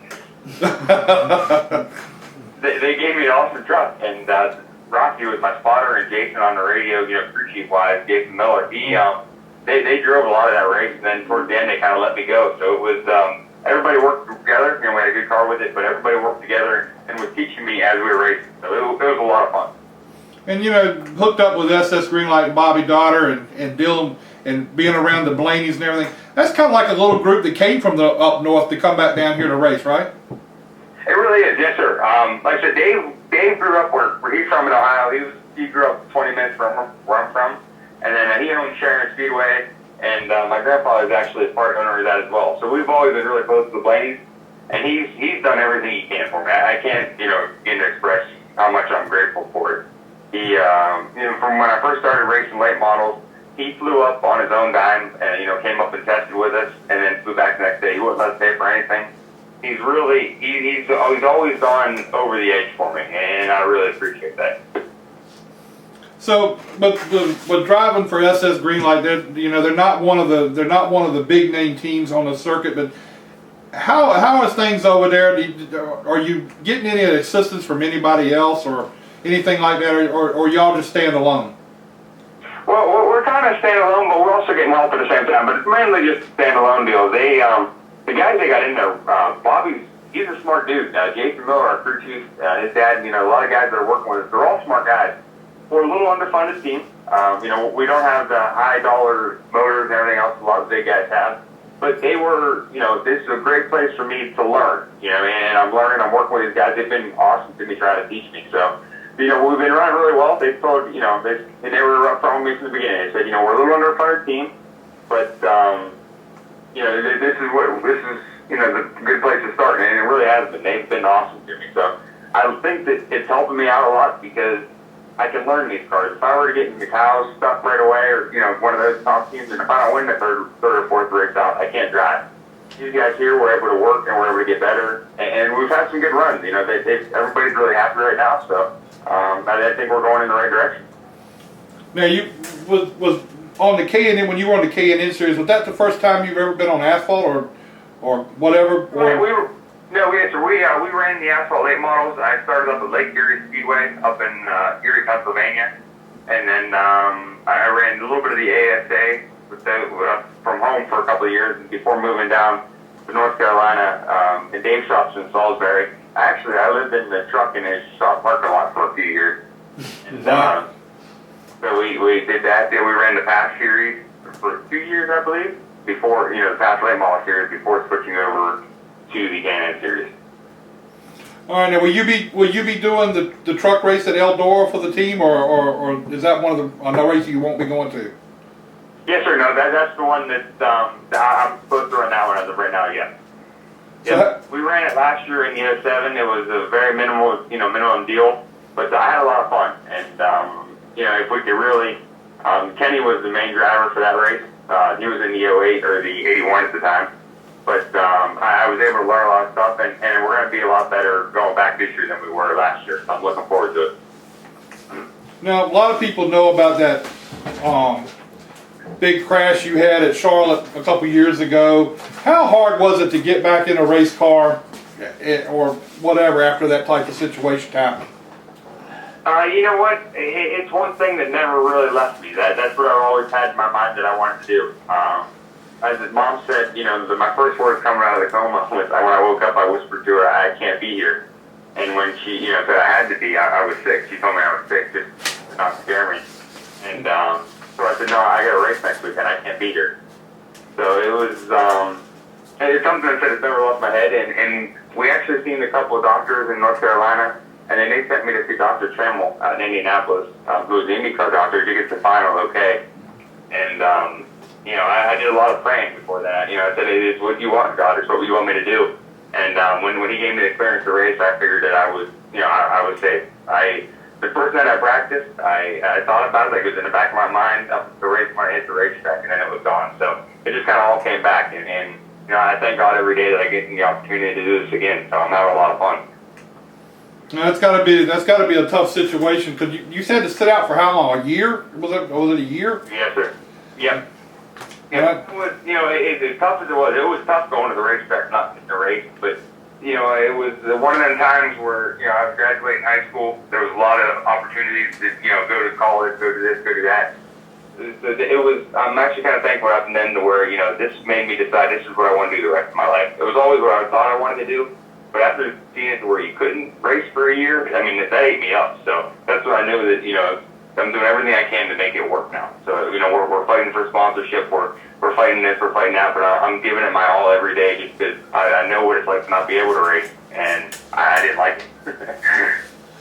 They gave me an awesome truck, and Rocky was my spotter, and Jason on the radio, crew chief wise, Jason Miller. They drove a lot of that race, and then towards the end they kind of let me go. So it was everybody worked together. We had a good car with it, but everybody worked together and was teaching me as we were racing. So it was a lot of fun. And hooked up with SS Greenlight and Bobby Daughter and Dylan and being around the Blaneys and everything. That's kind of like a little group that came from the up north to come back down here to race, right? It really is, yes, sir. Like I said, Dave grew up where he's from in Ohio. He grew up 20 minutes from where I'm from, and then he owned Sharon Speedway, and my grandfather is actually a part owner of that as well. So we've always been really close to the Blaneys, and he's done everything he can for me. I can't begin to express how much I'm grateful for it. He from when I first started racing late models, he flew up on his own dime and came up and tested with us, and then flew back the next day. He wouldn't let us pay for anything. He's always gone over the edge for me, and I really appreciate that. So, but driving for SS Greenlight, they're not one of the big name teams on the circuit. But how are things over there? Are you getting any assistance from anybody else or anything like that, or y'all just stand alone? Well, we're kind of standalone, but we're also getting help at the same time. But it's mainly just a standalone deal. The guys they got in there, Bobby's, he's a smart dude. Jason Miller, our crew chief, his dad, a lot of guys that are working with us, they're all smart guys. We're a little underfunded team. We don't have the high dollar motors and everything else a lot of the big guys have. But they were, this is a great place for me to learn, and I'm learning, I'm working with these guys. They've been awesome to me, trying to teach me. So, we've been running really well. They told, they were up front with me from the beginning. They said, we're a little underfunded team, but this is the good place to start, and it really has been. They've been awesome to me. So I think that it's helping me out a lot because I can learn these cars. If I were to get in the cows stuff right away, or one of those top teams, and if I don't win the third or fourth race out, I can't drive. These guys here were able to work and were able to get better, and we've had some good runs. Everybody's really happy right now, so I think we're going in the right direction. Now, you was on the K&N, when you were on the K&N series, was that the first time you've ever been on asphalt or whatever? We ran the asphalt late models. I started up at Lake Erie Speedway up in Erie, Pennsylvania, and then I ran a little bit of the ASA from home for a couple of years before moving down to North Carolina in Dave's shops in Salisbury. I lived in the truck in his shop parking lot for a few years. And, so we did that. Then we ran the Pass Series for 2 years, I believe, before, the Pass Late Model Series, before switching over to the K&N Series. All right, now will you be doing the truck race at Eldora for the team, or is that one of the races you won't be going to? Yes, sir. No, that's the one that I'm supposed to run that one as of right now. Yeah. So we ran it last year in the 07. It was a very minimum deal, but I had a lot of fun. And if we could really, Kenny was the main driver for that race. He was in the 08 or the 81 at the time. But I was able to learn a lot of stuff, and we're going to be a lot better going back this year than we were last year. So I'm looking forward to it. Now, a lot of people know about that big crash you had at Charlotte a couple years ago. How hard was it to get back in a race car or whatever after that type of situation happened? You know what? It's one thing that never really left me. That's what I've always had in my mind that I wanted to do. As his mom said, my first words coming out of the coma was, when I woke up, I whispered to her, "I can't be here." And when she, said I had to be, I was sick. She told me I was sick just to not scare me. And so I said, "No, I got a race next week, and I can't be here." So it was, and it's something that it's never left my head. And we actually seen a couple of doctors in North Carolina, and then they sent me to see Dr. Trammell out in Indianapolis, who was the IndyCar doctor, to get the final okay. And I did a lot of praying before that. I said, "It's what you want, God. It's what you want me to do." And when he gave me the clearance to race, I figured that I was, I was safe. The first night I practiced, I thought about it, like it was in the back of my mind up to the race when I hit the racetrack, and then it was gone. So it just kind of all came back, and I thank God every day that I get the opportunity to do this again. So I'm having a lot of fun. That's got to be a tough situation, because you said to sit out for how long? A year? Was it a year? Yes, sir. Yep. Yeah, it was, as tough as it was tough going to the racetrack, not just the race, but, it was one of them times where, I was graduating high school. There was a lot of opportunities to, go to college, go to this, go to that. I'm actually kind of thankful what happened then to where, this made me decide this is what I want to do the rest of my life. It was always what I thought I wanted to do, but after seeing it to where you couldn't race for a year, I mean, that ate me up. So that's when I knew that, I'm doing everything I can to make it work now. So, we're fighting for sponsorship, we're fighting this, we're fighting that, but I'm giving it my all every day just because I know what it's like to not be able to race, and I didn't like it.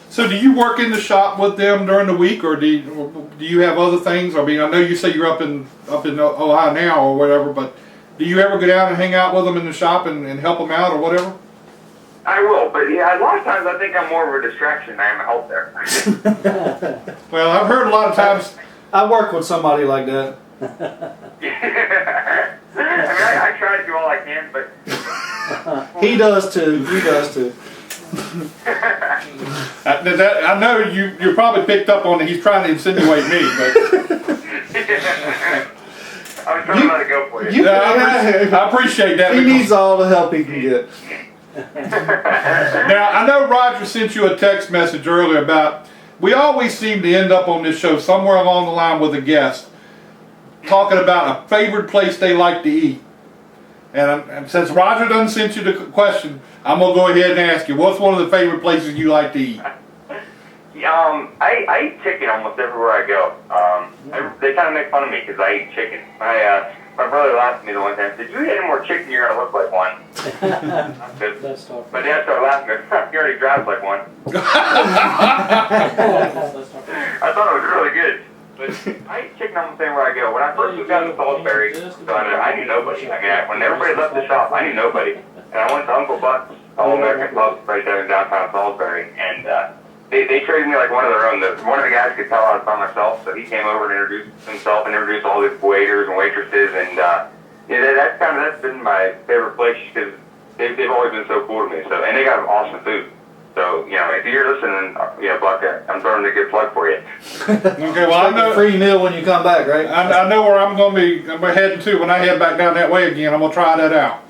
So do you work in the shop with them during the week, or do you have other things? I mean, I know you say you're up in Ohio now or whatever, but do you ever go down and hang out with them in the shop and help them out or whatever? I will, but a lot of times I think I'm more of a distraction than I am a help there. Well, I've heard a lot of times. I work with somebody like that. I try to do all I can, but He does too. He does too. I know you're probably picked up on it. He's trying to insinuate me, but I was trying to let it go for you. I appreciate that. He needs all the help he can get. Now, I know Roger sent you a text message earlier about, we always seem to end up on this show somewhere along the line with a guest talking about a favorite place they like to eat. And since Roger done sent you the question, I'm going to go ahead and ask you, what's one of the favorite places you like to eat? I eat chicken almost everywhere I go. They kind of make fun of me because I eat chicken. My brother laughed at me the one time and said, "You eat any more chicken, you're going to look like one." My dad started laughing at me. "He already drives like one." I thought it was really good. But I eat chicken almost anywhere I go. When I first moved down to Salisbury, I knew nobody. I mean, when everybody left the shop, I knew nobody. And I went to Uncle Buck's All-American Pub right there in downtown Salisbury, and they treated me like one of their own. One of the guys could tell I was by myself, so he came over and introduced himself and introduced all the waiters and waitresses, and that's been my favorite place because they've always been so cool to me. So, and they got awesome food. So, if you're listening, Buck, I'm throwing a good plug for you. Okay, well, I know. Free meal when you come back, right? I know where I'm heading to when I head back down that way again. I'm going to try that out.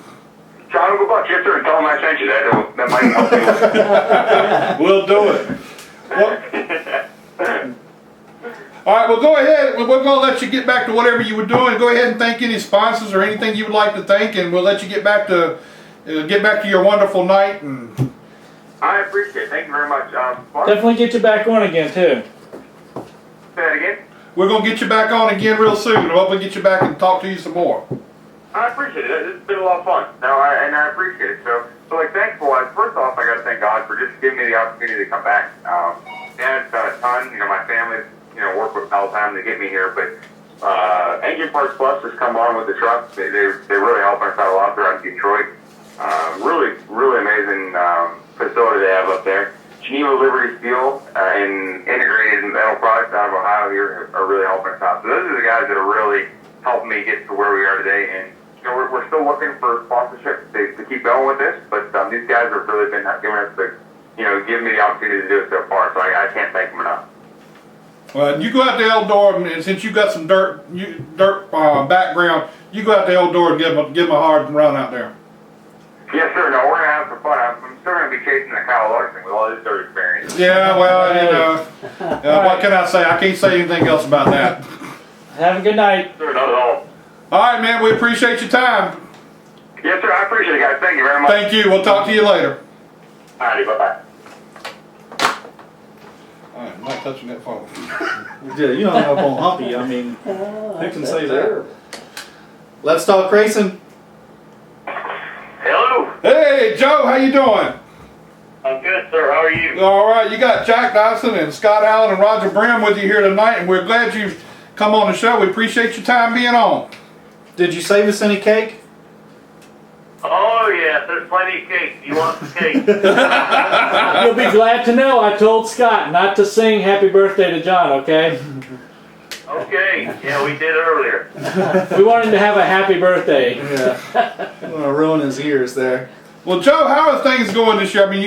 Try Uncle Buck, yes, sir, and tell him I sent you that might help you. We'll do it. Well, all right, well, go ahead. We're going to let you get back to whatever you were doing. Go ahead and thank any sponsors or anything you would like to thank, and we'll let you get back to your wonderful night. And I appreciate it. Thank you very much. Definitely get you back on again too. Say that again? we're going to get you back on again real soon. We'll hopefully get you back and talk to you some more. I appreciate it. It's been a lot of fun. And I appreciate it. So thankful. First off, I got to thank God for just giving me the opportunity to come back. Dad's done a ton. My family, work with all the time to get me here. But Engine Parts Plus has come on with the truck. They're really helping us out a lot throughout Detroit. Really, really amazing facility they have up there. Geneva Liberty Steel and Integrated Metal Products out of Ohio here are really helping us out. So those are the guys that are really helping me get to where we are today. And we're still looking for sponsorship to keep going with this, but these guys have really been giving us giving me the opportunity to do it so far. So I can't thank them enough. Well, you go out to Eldor, and since you got some dirt background, you go out to Eldor and give them a hard run out there. Yes, sir. No, we're gonna have some fun. I'm still gonna be chasing the Kyle Larson with all this dirt experience. Yeah, well, what can I say? I can't say anything else about that. Have a good night. Sir, not at all. All right, man. We appreciate your time. Yes, sir. I appreciate it, guys. Thank you very much. Thank you. We'll talk to you later. All righty. Bye-bye. All right, I'm not touching that phone. Yeah, you hung up on Humpy. I mean, who can say that? Let's talk racing. Hello. Hey, Joe. How you doing? I'm good, sir. How are you? All right. You got Jack Dodson and Scott Allen and Roger Brehm with you here tonight, and we're glad you've come on the show. We appreciate your time being on. Did you save us any cake? Oh, yeah. There's plenty of cake. You want some cake? You'll be glad to know I told Scott not to sing happy birthday to John, okay? Okay. Yeah, we did earlier. We want him to have a happy birthday. Yeah. I'm gonna ruin his ears there. Well, Joe, how are things going this year? I mean,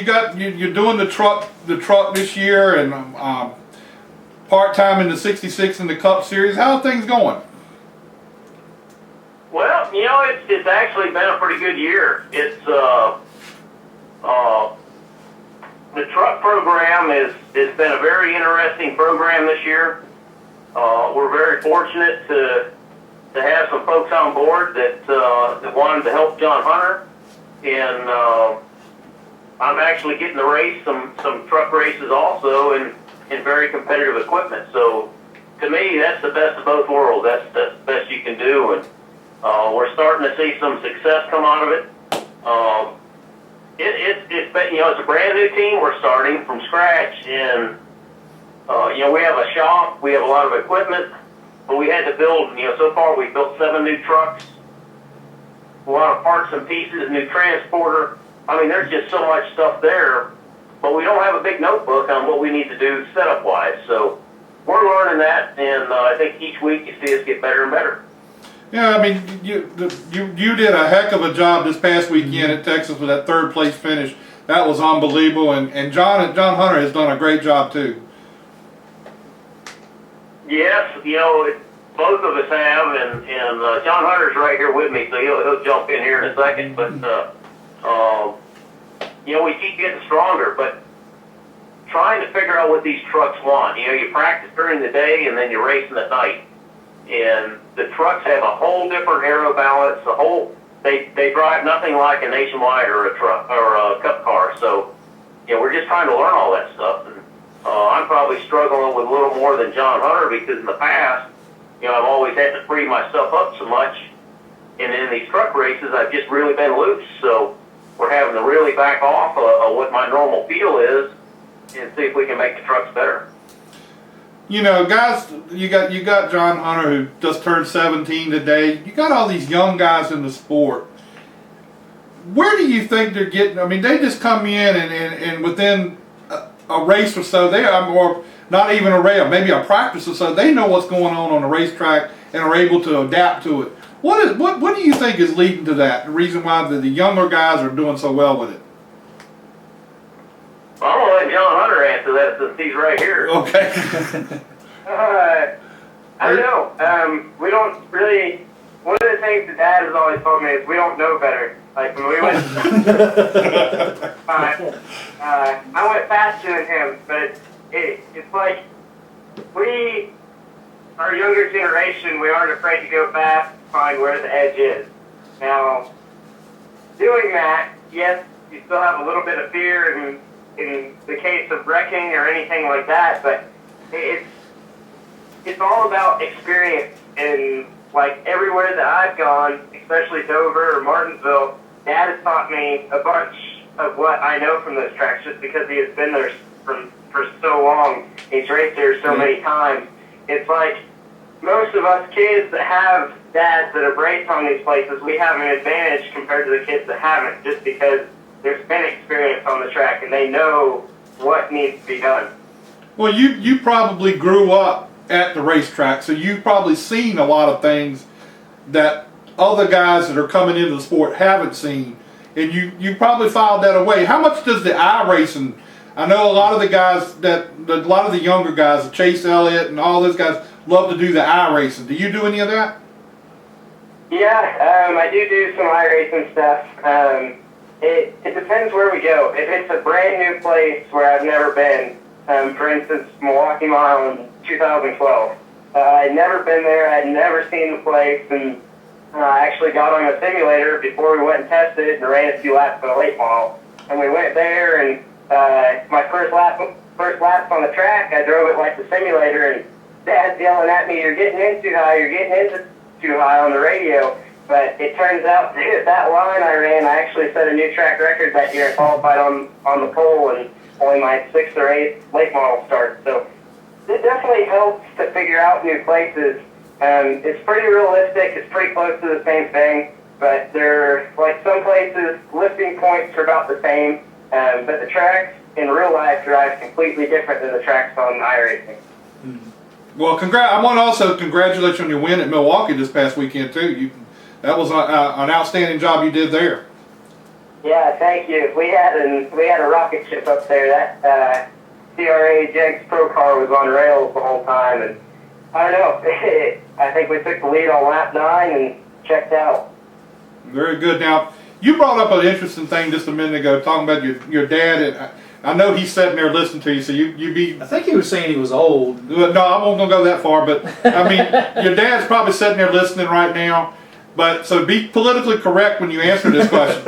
you're doing the truck this year, and part-time in the 66 in the Cup Series. How are things going? Well, it's actually been a pretty good year. It's the truck program has been a very interesting program this year. We're very fortunate to have some folks on board that wanted to help John Hunter, and I'm actually getting to race some truck races also in very competitive equipment. So to me, that's the best of both worlds. That's the best you can do, and we're starting to see some success come out of it. It's been, it's a brand new team. We're starting from scratch, and we have a shop, we have a lot of equipment, but we had to build. So far we built 7 new trucks, a lot of parts and pieces, new transporter. I mean, there's just so much stuff there, but we don't have a big notebook on what we need to do setup-wise. So we're learning that, and I think each week you see us get better and better. Yeah, I mean, you did a heck of a job this past weekend at Texas with that 3rd place finish. That was unbelievable, and John Hunter has done a great job too. Yes, both of us have, and John Hunter's right here with me, so he'll jump in here in a second. But we keep getting stronger, but trying to figure out what these trucks want. You practice during the day and then you're racing at night, and the trucks have a whole different aero balance. They drive nothing like a Nationwide or a truck or a Cup car. So we're just trying to learn all that stuff. And I'm probably struggling with a little more than John Hunter, because in the past, I've always had to free myself up so much, and in these truck races, I've just really been loose. So we're having to really back off of what my normal feel is and see if we can make the trucks better. you know, guys, you got John Hunter who just turned 17 today. You got all these young guys in the sport. Where do you think they're getting? I mean, they just come in and within a race or so, or not even a race, maybe a practice or so, they know what's going on the racetrack and are able to adapt to it. What do you think is leading to that? The reason why the younger guys are doing so well with it? I'm gonna let John Hunter answer that since he's right here. Okay. I don't know. We don't really. One of the things that Dad has always told me is we don't know better. Like when we went, I went faster than him, but it's like our younger generation, we aren't afraid to go fast, find where the edge is. Now, doing that, yes, you still have a little bit of fear in the case of wrecking or anything like that, but it's all about experience. And like everywhere that I've gone, especially Dover or Martinsville, Dad has taught me a bunch of what I know from those tracks just because he has been there for so long. He's raced there so many times. It's like most of us kids that have dads that have raced on these places, we have an advantage compared to the kids that haven't, just because there's been experience on the track and they know what needs to be done. Well, you probably grew up at the racetrack, so you've probably seen a lot of things that other guys that are coming into the sport haven't seen, and you probably filed that away. How much does the iRacing? I know a lot of the guys a lot of the younger guys, Chase Elliott and all those guys, love to do the iRacing. Do you do any of that? Yeah, I do some iRacing stuff. It depends where we go. If it's a brand new place where I've never been, for instance, Milwaukee Mile in 2012, I'd never been there, I'd never seen the place, and I actually got on a simulator before we went and tested it and ran a few laps on a late model. And we went there, and my first laps on the track, I drove it like the simulator, and Dad's yelling at me, "You're getting in too high, you're getting in too high" on the radio. But it turns out that line I ran, I actually set a new track record that year and qualified on the pole, and only my 6th or 8th late model start. So it definitely helps to figure out new places. It's pretty realistic, it's pretty close to the same thing, but they're, like some places, lifting points are about the same, but the tracks in real life drive completely different than the tracks on iRacing. Well, I want to also congratulate you on your win at Milwaukee this past weekend too. That was an outstanding job you did there. Yeah, thank you. We had a rocket ship up there. That CRA Jegs Pro car was on rails the whole time, and I don't know. I think we took the lead on lap 9 and checked out. Very good. Now, you brought up an interesting thing just a minute ago, talking about your dad. And I know he's sitting there listening to you, so you be. I think he was saying he was old. No, I won't go that far, but I mean, your dad's probably sitting there listening right now. But so be politically correct when you answer this question.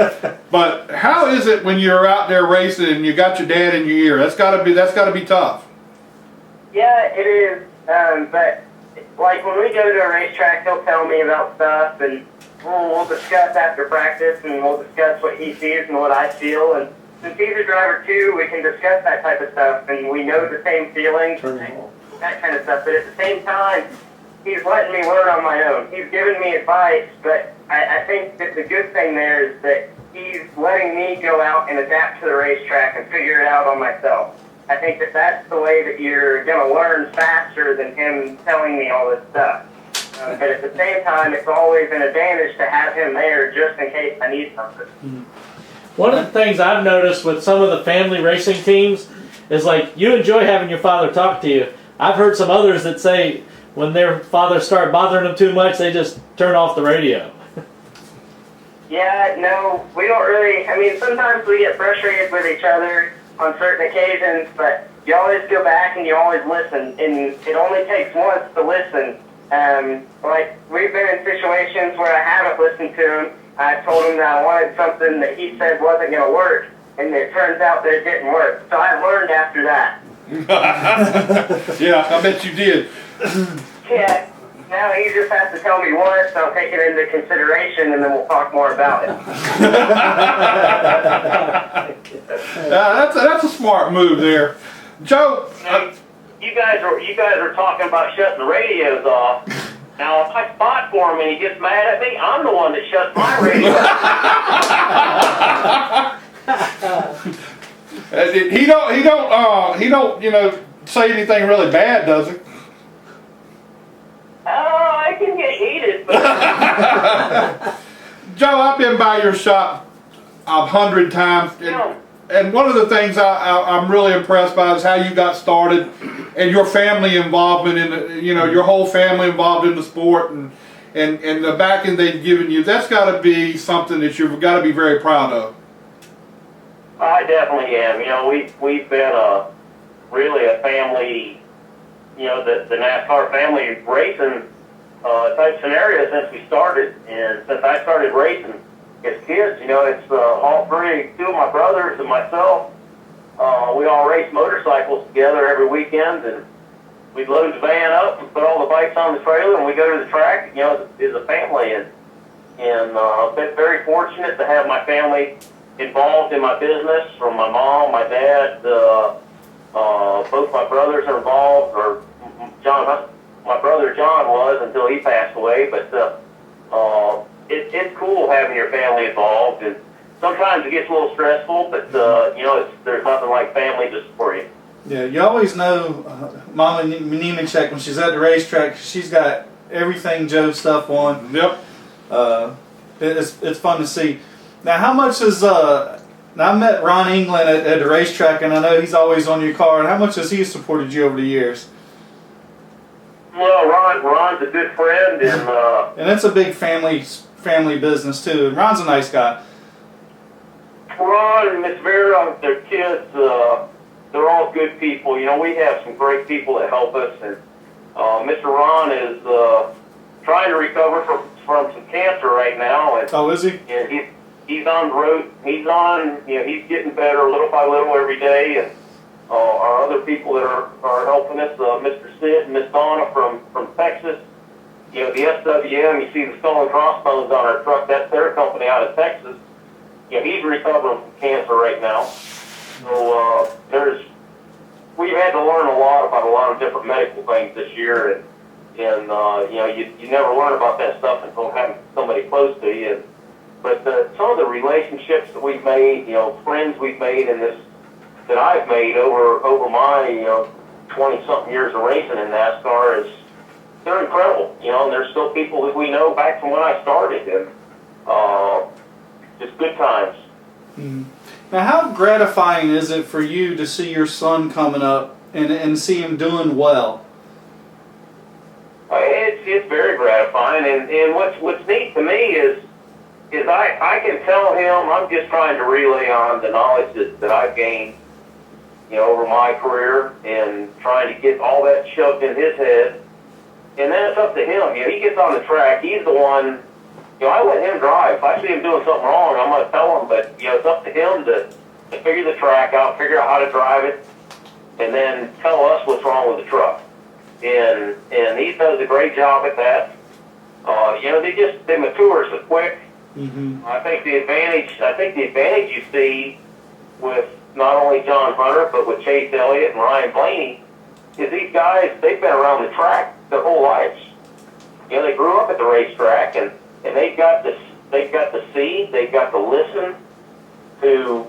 But how is it when you're out there racing and you got your dad in your ear? That's got to be tough. Yeah, it is. But like when we go to a racetrack, he'll tell me about stuff, and we'll discuss after practice, and we'll discuss what he sees and what I feel. And since he's a driver too, we can discuss that type of stuff, and we know the same feelings, that kind of stuff. But at the same time, he's letting me learn on my own. He's giving me advice, but I think that the good thing there is that he's letting me go out and adapt to the racetrack and figure it out on myself. I think that that's the way that you're going to learn faster than him telling me all this stuff. But at the same time, it's always an advantage to have him there just in case I need something. One of the things I've noticed with some of the family racing teams is like you enjoy having your father talk to you. I've heard some others that say when their fathers start bothering them too much, they just turn off the radio. Yeah, no, we don't really. I mean, sometimes we get frustrated with each other on certain occasions, but you always go back and you always listen, and it only takes once to listen. Like, we've been in situations where I haven't listened to him. I told him that I wanted something that he said wasn't going to work, and it turns out that it didn't work. So I learned after that. Yeah, I bet you did. Yeah, now he just has to tell me once, I'll take it into consideration, and then we'll talk more about it. That's a smart move there. Joe, you guys are talking about shutting the radios off. Now, if I spot for him and he gets mad at me, I'm the one that shuts my radio off. He don't, say anything really bad, does he? I can get heated, but Joe, I've been by your shop 100 times, and one of the things I'm really impressed by is how you got started, and your family involvement in the, your whole family involved in the sport, and the backing they've given you. That's got to be something that you've got to be very proud of. I definitely am. We've been really a family. The NASCAR family racing type scenario since we started, and since I started racing as kids, it's all three, two of my brothers and myself. We all race motorcycles together every weekend, and we'd load the van up and put all the bikes on the trailer, and we go to the track. As a family, and I've been very fortunate to have my family involved in my business, from my mom, my dad. Both my brothers are involved, or my brother John was until he passed away. But it's cool having your family involved, and sometimes it gets a little stressful, but there's nothing like family to support you. Yeah, you always know Mama Nemechek when she's at the racetrack. She's got everything Joe's stuff on. Yep. It's fun to see. Now, how much is now I met Ron England at the racetrack, and I know he's always on your car. And how much has he supported you over the years? Well, Ron's a good friend, and it's a big family business too. And Ron's a nice guy. Ron and Miss Vera, their kids, they're all good people. We have some great people that help us, and Mr. Ron is trying to recover from some cancer right now. And, oh, is he? And he's on the road. He's getting better little by little every day. And our other people that are helping us, Mr. Sid and Miss Donna from Texas. The SWM, you see the skull and crossbones on our truck. That's their company out of Texas. He's recovering from cancer right now. So we've had to learn a lot about a lot of different medical things this year, and you never learn about that stuff until having somebody close to you. But some of the relationships that we've made, friends we've made in this, that I've made over my 20-something years of racing in NASCAR they're incredible. And there's still people that we know back from when I started, and just good times. Mm-hmm. Now, how gratifying is it for you to see your son coming up and see him doing well? It's very gratifying, and what's neat to me is I can tell him I'm just trying to relay on the knowledge that I've gained, over my career, and trying to get all that shoved in his head, and then it's up to him. He gets on the track, he's the one. I let him drive. If I see him doing something wrong, I'm going to tell him. But it's up to him to figure the track out, figure out how to drive it, and then tell us what's wrong with the truck. And he does a great job at that. They mature so quick. Mm-hmm. I think the advantage you see with not only John Hunter but with Chase Elliott and Ryan Blaney is these guys, they've been around the track their whole lives. They grew up at the racetrack, and they've got to see, they've got to listen to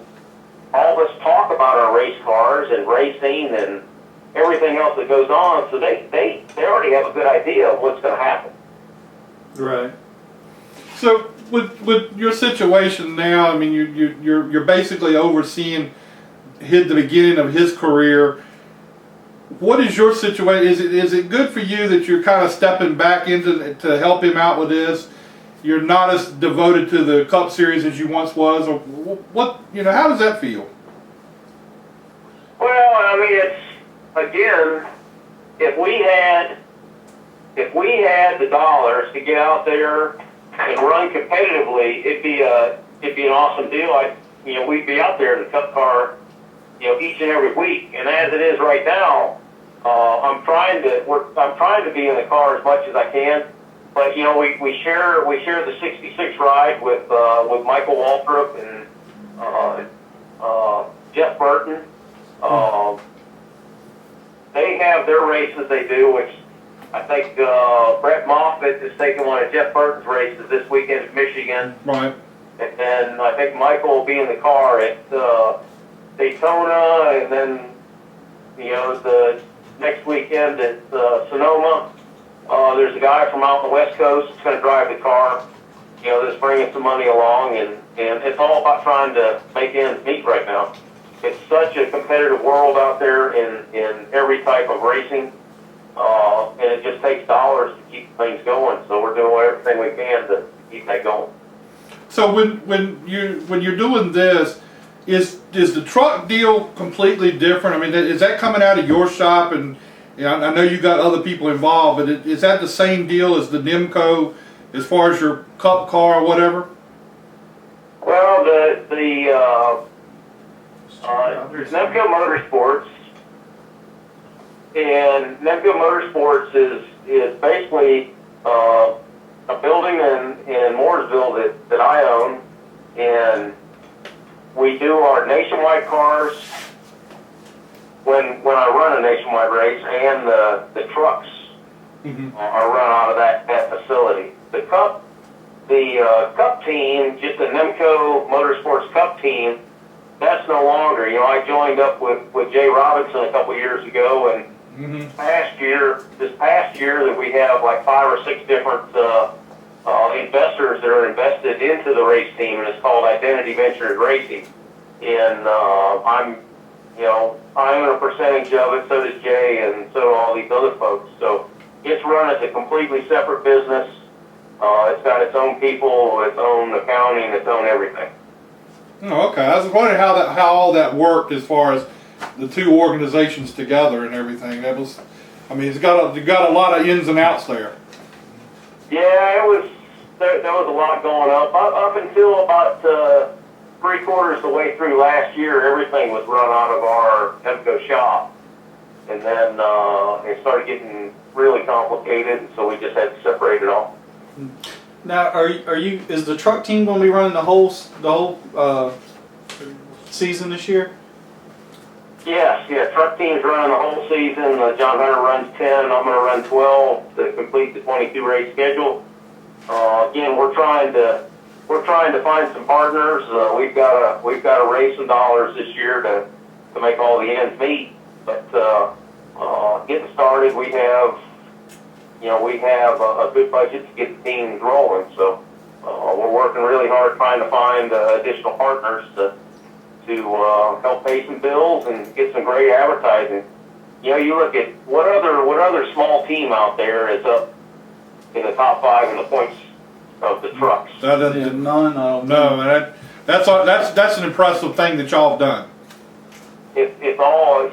all of us talk about our race cars and racing and everything else that goes on. So they already have a good idea of what's going to happen. Right. So with your situation now, I mean, you're basically overseeing the beginning of his career. What is your situation? Is it good for you that you're kind of stepping back into to help him out with this? You're not as devoted to the Cup Series as you once was, or what? How does that feel? Well, I mean, it's again, if we had the dollars to get out there and run competitively, it'd be an awesome deal. We'd be out there in the Cup car, each and every week. And as it is right now, I'm trying to be in the car as much as I can. But we share the 66 ride with Michael Waltrip and Jeff Burton. they have their races they do, which I think Brett Moffitt is taking one of Jeff Burton's races this weekend in Michigan. Right. And then I think Michael will be in the car at Daytona, and then, the next weekend at Sonoma. There's a guy from out on the West Coast that's going to drive the car, that's bringing some money along, and it's all about trying to make ends meet right now. It's such a competitive world out there in every type of racing, and it just takes dollars to keep things going. So we're doing everything we can to keep that going. So when you're doing this, is the truck deal completely different? I mean, is that coming out of your shop? And I know you got other people involved, but is that the same deal as the Nemco as far as your Cup car or whatever? Well, there's Nemco Motorsports, and Nemco Motorsports is basically a building in Mooresville that I own, and we do our nationwide cars when I run a nationwide race, and the trucks are run out of that facility. The Cup team, just the Nemco Motorsports Cup team, that's no longer. I joined up with Jay Robinson a couple years ago, and this past year that we have like 5 or 6 different investors that are invested into the race team, and it's called Identity Ventures Racing. And I'm in a percentage of it, so does Jay, and so do all these other folks. So it's run as a completely separate business. It's got its own people, its own accounting, its own everything. Oh, okay. I was wondering how all that worked as far as the two organizations together and everything. That was, it's got a lot of ins and outs there. Yeah, there was a lot going up until about 3/4 of the way through last year. Everything was run out of our Nemco shop, and then it started getting really complicated, and so we just had to separate it all. Now, is the truck team going to be running the whole season this year? Yes, truck team's running the whole season. John Hunter runs 10. I'm going to run 12 to complete the 22 race schedule. Again, we're trying to find some partners. We've got to raise some dollars this year to make all the ends meet. But getting started, we have a good budget to get the teams rolling. So we're working really hard trying to find additional partners to help pay some bills and get some great advertising. You look at what other small team out there is up in the top 5 in the points of the trucks. None. No, that's an impressive thing that y'all have done. It's all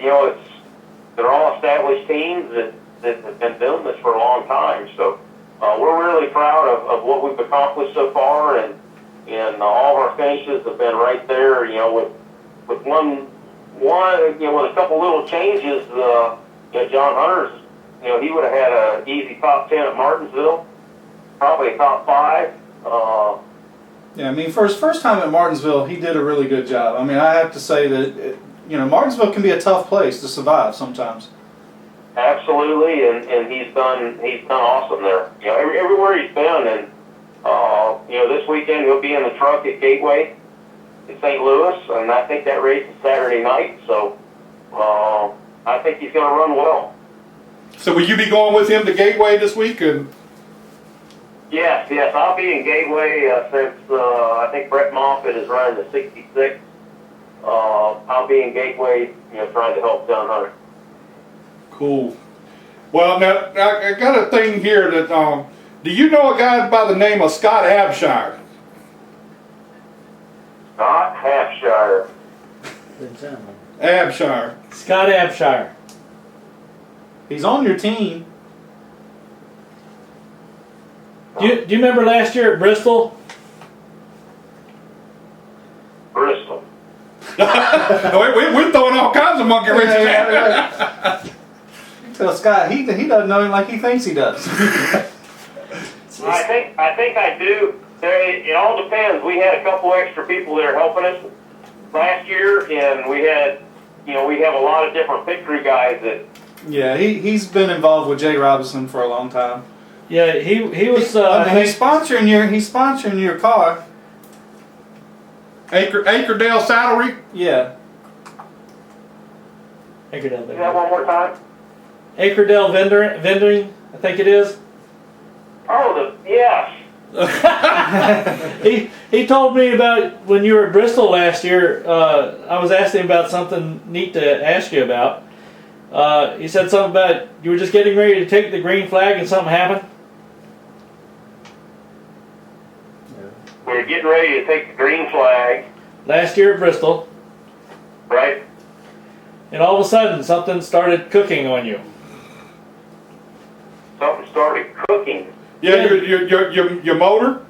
they're all established teams that have been doing this for a long time. So we're really proud of what we've accomplished so far, and all of our finishes have been right there. With one with a couple little changes. John Hunter's, he would have had an easy top 10 at Martinsville, probably a top 5. Yeah, for his first time at Martinsville, he did a really good job. I have to say that Martinsville can be a tough place to survive sometimes. Absolutely, and he's done awesome there. Everywhere he's been, and this weekend he'll be in the truck at Gateway in St. Louis, and I think that race is Saturday night. So I think he's going to run well. So will you be going with him to Gateway this week? Yes, I'll be in Gateway since I think Brett Moffitt is running the 66. I'll be in Gateway, trying to help John Hunter. Cool. Well, now I got a thing here that do you know a guy by the name of Scott Abshire? Scott Abshire. Abshire. Scott Abshire. He's on your team. Do you remember last year at Bristol? Bristol. We're throwing all kinds of monkey races out. Tell Scott he doesn't know him like he thinks he does. I think I do. It all depends. We had a couple extra people that are helping us last year, and we have a lot of different pit crew guys Yeah, he's been involved with Jay Robinson for a long time. Yeah, he was. He's sponsoring your car. Acredale Saddlery. Yeah. Acredale Say that one more time. Acredale vending, I think it is. Oh, yes. He told me about when you were at Bristol last year. I was asking him about something neat to ask you about. He said something about you were just getting ready to take the green flag and something happened. We're getting ready to take the green flag, Last year at Bristol, right? and all of a sudden something started cooking on you. Something started cooking. Yeah, your motor.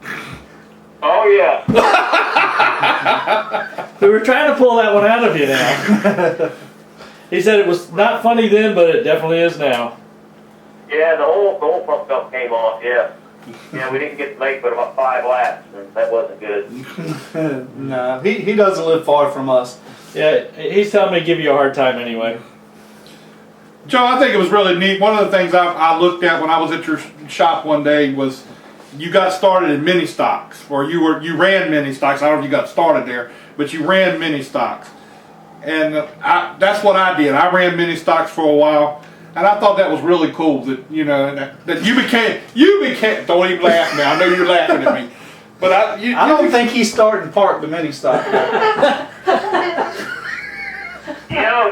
Oh, yeah. We were trying to pull that one out of you now. He said it was not funny then, but it definitely is now. Yeah, the whole pump up came off, yeah. Yeah, we didn't get to make but about 5 laps, and that wasn't good. No, he doesn't live far from us. Yeah, he's telling me to give you a hard time anyway. Joe, I think it was really neat. One of the things I looked at when I was at your shop one day was you got started in mini stocks, or you ran mini stocks. I don't know if you got started there, but you ran mini stocks, and that's what I did. I ran mini stocks for a while, and I thought that was really cool. That that you became. Don't even laugh now. I know you're laughing at me, but I don't think he's starting part the mini stock.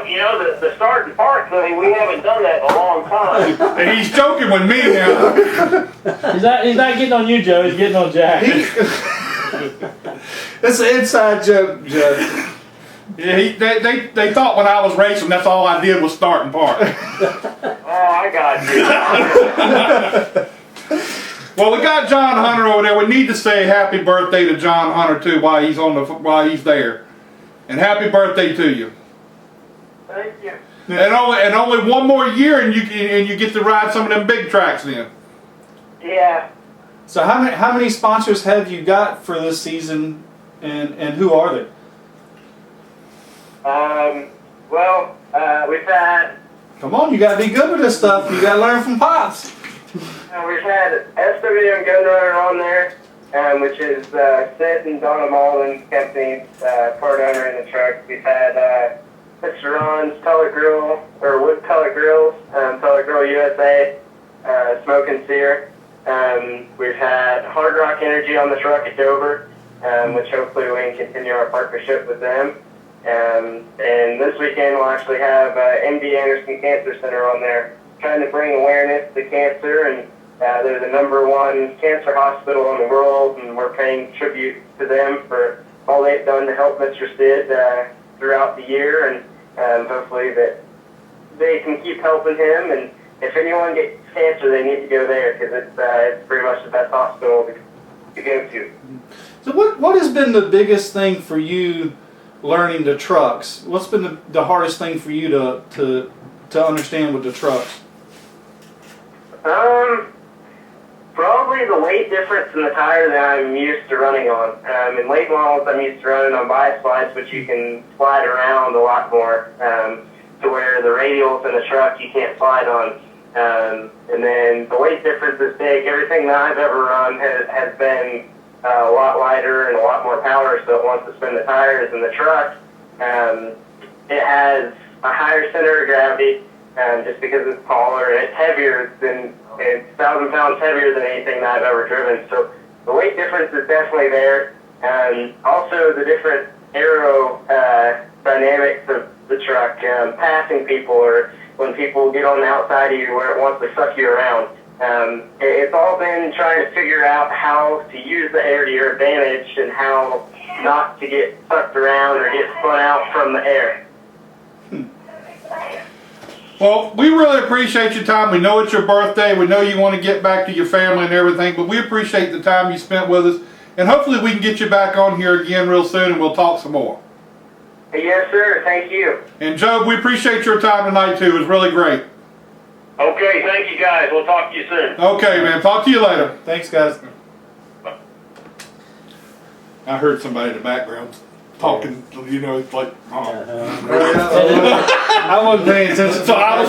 You know, the start and park thing, we haven't done that in a long time. And he's joking with me now. He's not getting on you, Joe. He's getting on Jack. It's an inside joke, Joe. Yeah, they thought when I was racing, that's all I did was start and park. Oh, I got you. Well, we got John Hunter over there. We need to say happy birthday to John Hunter too while he's there, and happy birthday to you. Thank you. And only one more year, and you get to ride some of them big tracks then. Yeah. So how many sponsors have you got for this season, and who are they? We've had. Come on, you gotta be good with this stuff. You gotta learn from Pops. We've had SWM Gunrunner on there, which is Sid and Donna Malden company, part owner in the truck. We've had Mr. Ron's Pellet Grill, or Wood Pellet Grills, Pellet Grill USA, Smoke and Sear. We've had Hard Rock Energy on the truck at Dover, which hopefully we can continue our partnership with them. And this weekend we'll actually have MD Anderson Cancer Center on there, trying to bring awareness to cancer. And they're the #1 cancer hospital in the world, and we're paying tribute to them for all they've done to help Mr. Sid throughout the year, and hopefully that they can keep helping him. And if anyone gets cancer, they need to go there, because it's pretty much the best hospital to go to. So what has been the biggest thing for you learning the trucks? What's been the hardest thing for you to understand with the trucks? Probably the weight difference in the tire that I'm used to running on. In late models, I'm used to running on bi-slides, which you can slide around a lot more, to where the radials in the truck you can't slide on. And then the weight difference is big. Everything that I've ever run has been a lot lighter and a lot more power, so it wants to spin the tires. In the truck, it has a higher center of gravity, just because it's taller, and it's heavier than, it's 1,000 pounds heavier than anything that I've ever driven. So the weight difference is definitely there. Also the different aero dynamics of the truck, passing people, or when people get on the outside of you where it wants to suck you around. It's all been trying to figure out how to use the air to your advantage, and how not to get sucked around or get spun out from the air. Well, we really appreciate your time. We know it's your birthday. We know you want to get back to your family and everything, but we appreciate the time you spent with us. And hopefully we can get you back on here again real soon, and we'll talk some more. Yes, sir. Thank you. And Joe, we appreciate your time tonight too. It was really great. Okay, thank you guys. We'll talk to you soon. Okay, man. Talk to you later. Thanks, guys. I heard somebody in the background talking, you know, it's like, I wasn't paying attention. So I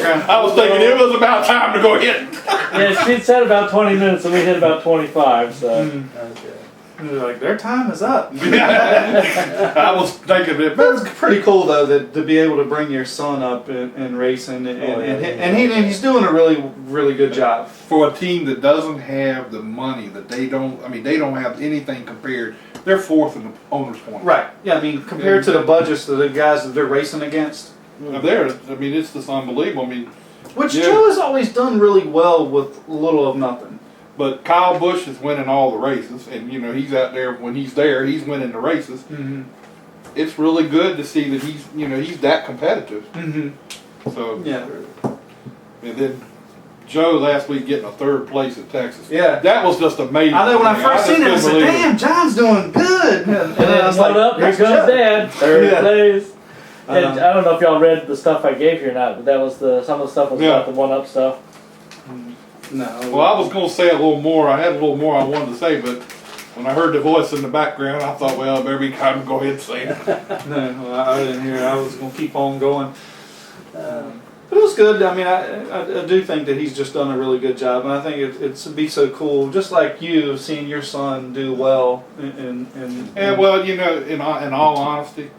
was thinking it was about time to go hit. Yeah, she'd said about 20 minutes and we hit about 25, so. Okay. And they're like, their time is up. I was thinking it. But it's pretty cool though that to be able to bring your son up in racing and he's doing a really good job. For a team that doesn't have the money, that they don't have anything compared. They're fourth in the owner's point. Right. Yeah, I mean, compared to the budgets of the guys that they're racing against. It's just unbelievable. I mean, Which Joe has always done really well with little of nothing. but Kyle Busch is winning all the races, and you know he's out there when he's there, he's winning the races. Mm-hmm. It's really good to see that he's that competitive. Mm-hmm. So Yeah. and then Joe last week getting a third place at Texas. Yeah. That was just amazing. I know when I first seen it, I said, "Damn, John's doing good." And then I was like, up, here "That's comes Joe." Dad. Third Yeah. place. And I don't know if y'all read the stuff I gave you or not, but that was some of the stuff was about the one-up stuff. No. Well, I was going to say a little more. I had a little more I wanted to say, but when I heard the voice in the background, I thought, well, maybe I can go ahead and say it. No, I didn't hear it. I was going to keep on going. But it was good. I mean, I do think that he's just done a really good job, and I think it'd be so cool, just like you, seeing your son do well. And well, you know, in all honesty,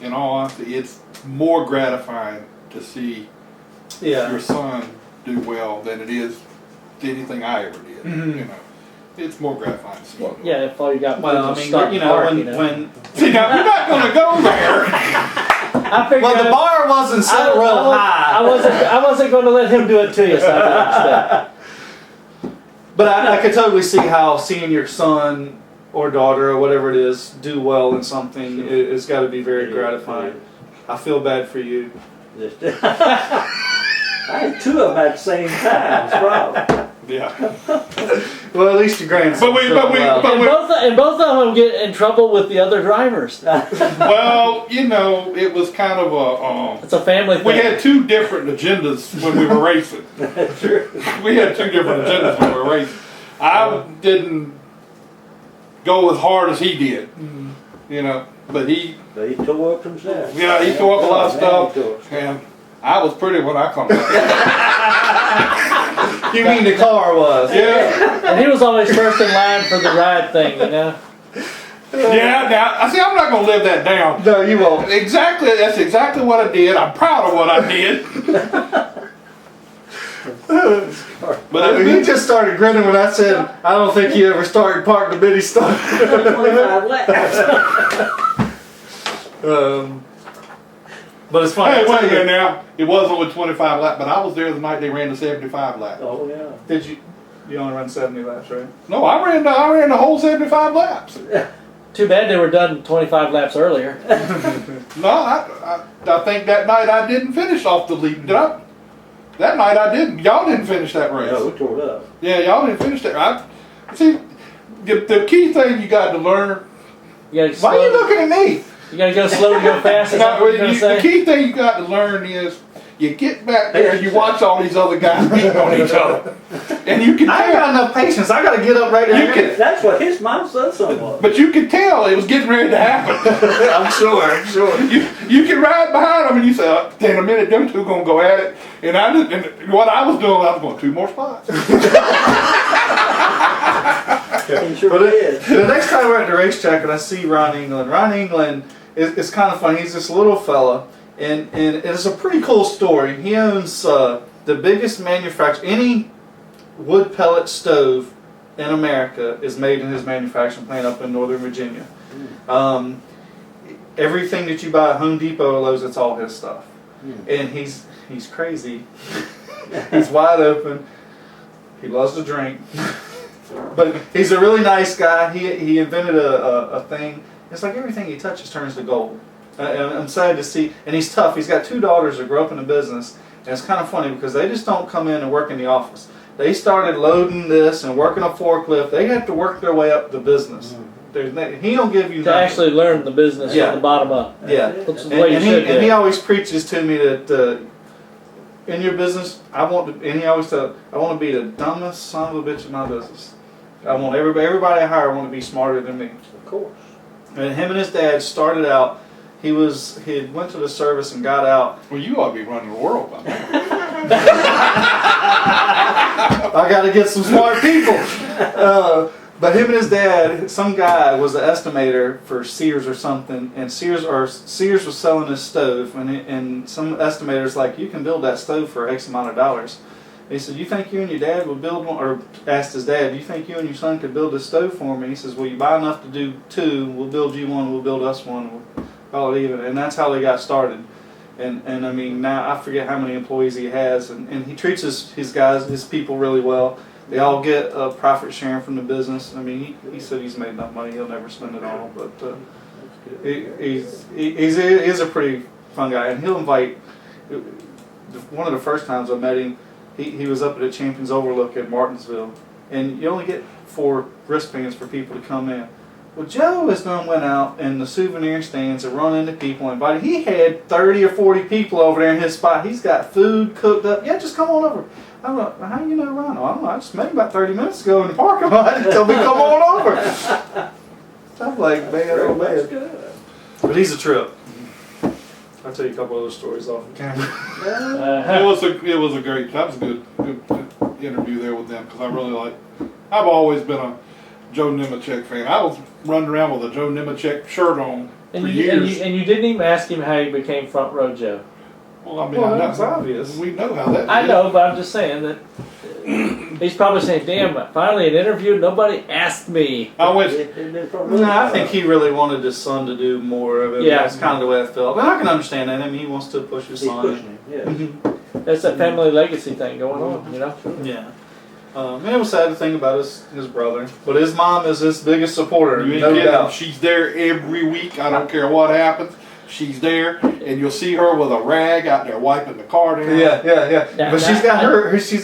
it's more gratifying to see your son do well than it is anything I ever did. Mm-hmm. You know, it's more gratifying to see. Well, yeah, if all you got. Well, I mean, you know, when see, now we're not going to go there. I figured. well, the bar wasn't set real high. I wasn't going to let him do it to you, so I didn't. But I could totally see how seeing your son or daughter or whatever it is do well in something it's got to be very gratifying. I feel bad for you. I had two of them at the same time. It's a problem. Yeah. Well, at least your grandson. And both of them get in trouble with the other drivers. Well, you know, it was kind of a. It's a family thing. We had two different agendas when we were racing. We had two different agendas when we were racing. I didn't go as hard as he did, you know, but he tore up himself. Yeah, he tore up a lot of stuff, and I was pretty when I come back. You mean the car was? Yeah. And he was always first in line for the ride thing, you know. Yeah, now, I see, I'm not going to live that down. No, you won't. Exactly, that's exactly what I did. I'm proud of what I did. But he just started grinning when I said, I don't think he ever started parking the mini stop. 25 laps. But it's funny. Hey, wait a minute now. It was only 25 laps, but I was there the night they ran the 75 laps. Oh, yeah. Did you? You only run 70 laps, right? No, I ran the whole 75 laps. Too bad they were done 25 laps earlier. No, I think that night I didn't finish off the lead. Did I? That night I didn't. Y'all didn't finish that race. No, we tore it up. Yeah, y'all didn't finish that. See, the key thing you got to learn. Why are you looking at me? You got to go slow to go fast. Is that what you're gonna say? The key thing you got to learn is you get back there and you watch all these other guys beating on each other, and you can. I ain't got enough patience. I got to get up right there. That's what his mom said something was. But you could tell it was getting ready to happen. I'm sure. You can ride behind them and you say, in a minute, them two gonna go at it. And what I was doing, I was going 2 more spots. He sure But did. the next time we're at the racetrack and I see Ron England is kind of funny. He's this little fella, and it's a pretty cool story. He owns the biggest manufacturer. Any wood pellet stove in America is made in his manufacturing plant up in Northern Virginia. Everything that you buy at Home Depot or Lowe's, it's all his stuff. And he's crazy. He's wide open. He loves to drink. But he's a really nice guy. He invented a thing. It's like everything he touches turns to gold. I'm sad to see. And he's tough. He's got 2 daughters that grew up in the business. And it's kind of funny because they just don't come in and work in the office. They started loading this and working a forklift. They have to work their way up the business. He don't give you To nothing. actually learn the business from the bottom up. Yeah. That's the way you should do. And he always preaches to me that in your business, I want to be the dumbest son of a bitch in my business. I want everybody I hire want to be smarter than me. Of course. And him and his dad started out. He went to the service and got out. Well, you ought to be running the world by now. I got to get some smart people. But him and his dad, some guy was an estimator for Sears or something, and Sears was selling this stove, and some estimators like, you can build that stove for X amount of dollars. He said, you think you and your dad would build one? Or asked his dad, do you think you and your son could build this stove for me? He says, well, you buy enough to do two, we'll build you one, we'll build us one, we'll call it even. And that's how they got started. And I mean, now I forget how many employees he has, and he treats his people really well. They all get a profit sharing from the business. I mean, he said he's made enough money, he'll never spend it all, but he's a pretty fun guy, and he'll invite. One of the first times I met him, he was up at the Champions Overlook at Martinsville, and you only get 4 wristbands for people to come in. Well, Joe has done went out in the souvenir stands and run into people and invited. He had 30 or 40 people over there in his spot. He's got food cooked up. Yeah, just come on over. I'm like, how you know Rhino? I don't know. I just met him about 30 minutes ago in the parking lot and told me come on over. I'm like, man, oh man. But he's a trip. I'll tell you a couple other stories off the camera. That was a good interview there with them, because I've always been a Joe Nemechek fan. I was running around with a Joe Nemechek shirt on for years. And you didn't even ask him how he became Front Row Joe. Well, I mean, that's obvious. We know how that is. I know, but I'm just saying that he's probably saying, damn, finally an interview, nobody asked me. I think he really wanted his son to do more of it. Yeah. That's kind of the way I felt. But I can understand that. I mean, he wants to push his son. Pushing him, yeah. That's that family legacy thing going on, you know? Yeah. And it was sad to think about his brother. But his mom is his biggest supporter, You ain't no kidding. doubt. She's there every week. I don't care what happens. She's there, and you'll see her with a rag out there wiping the car down. Yeah. But she's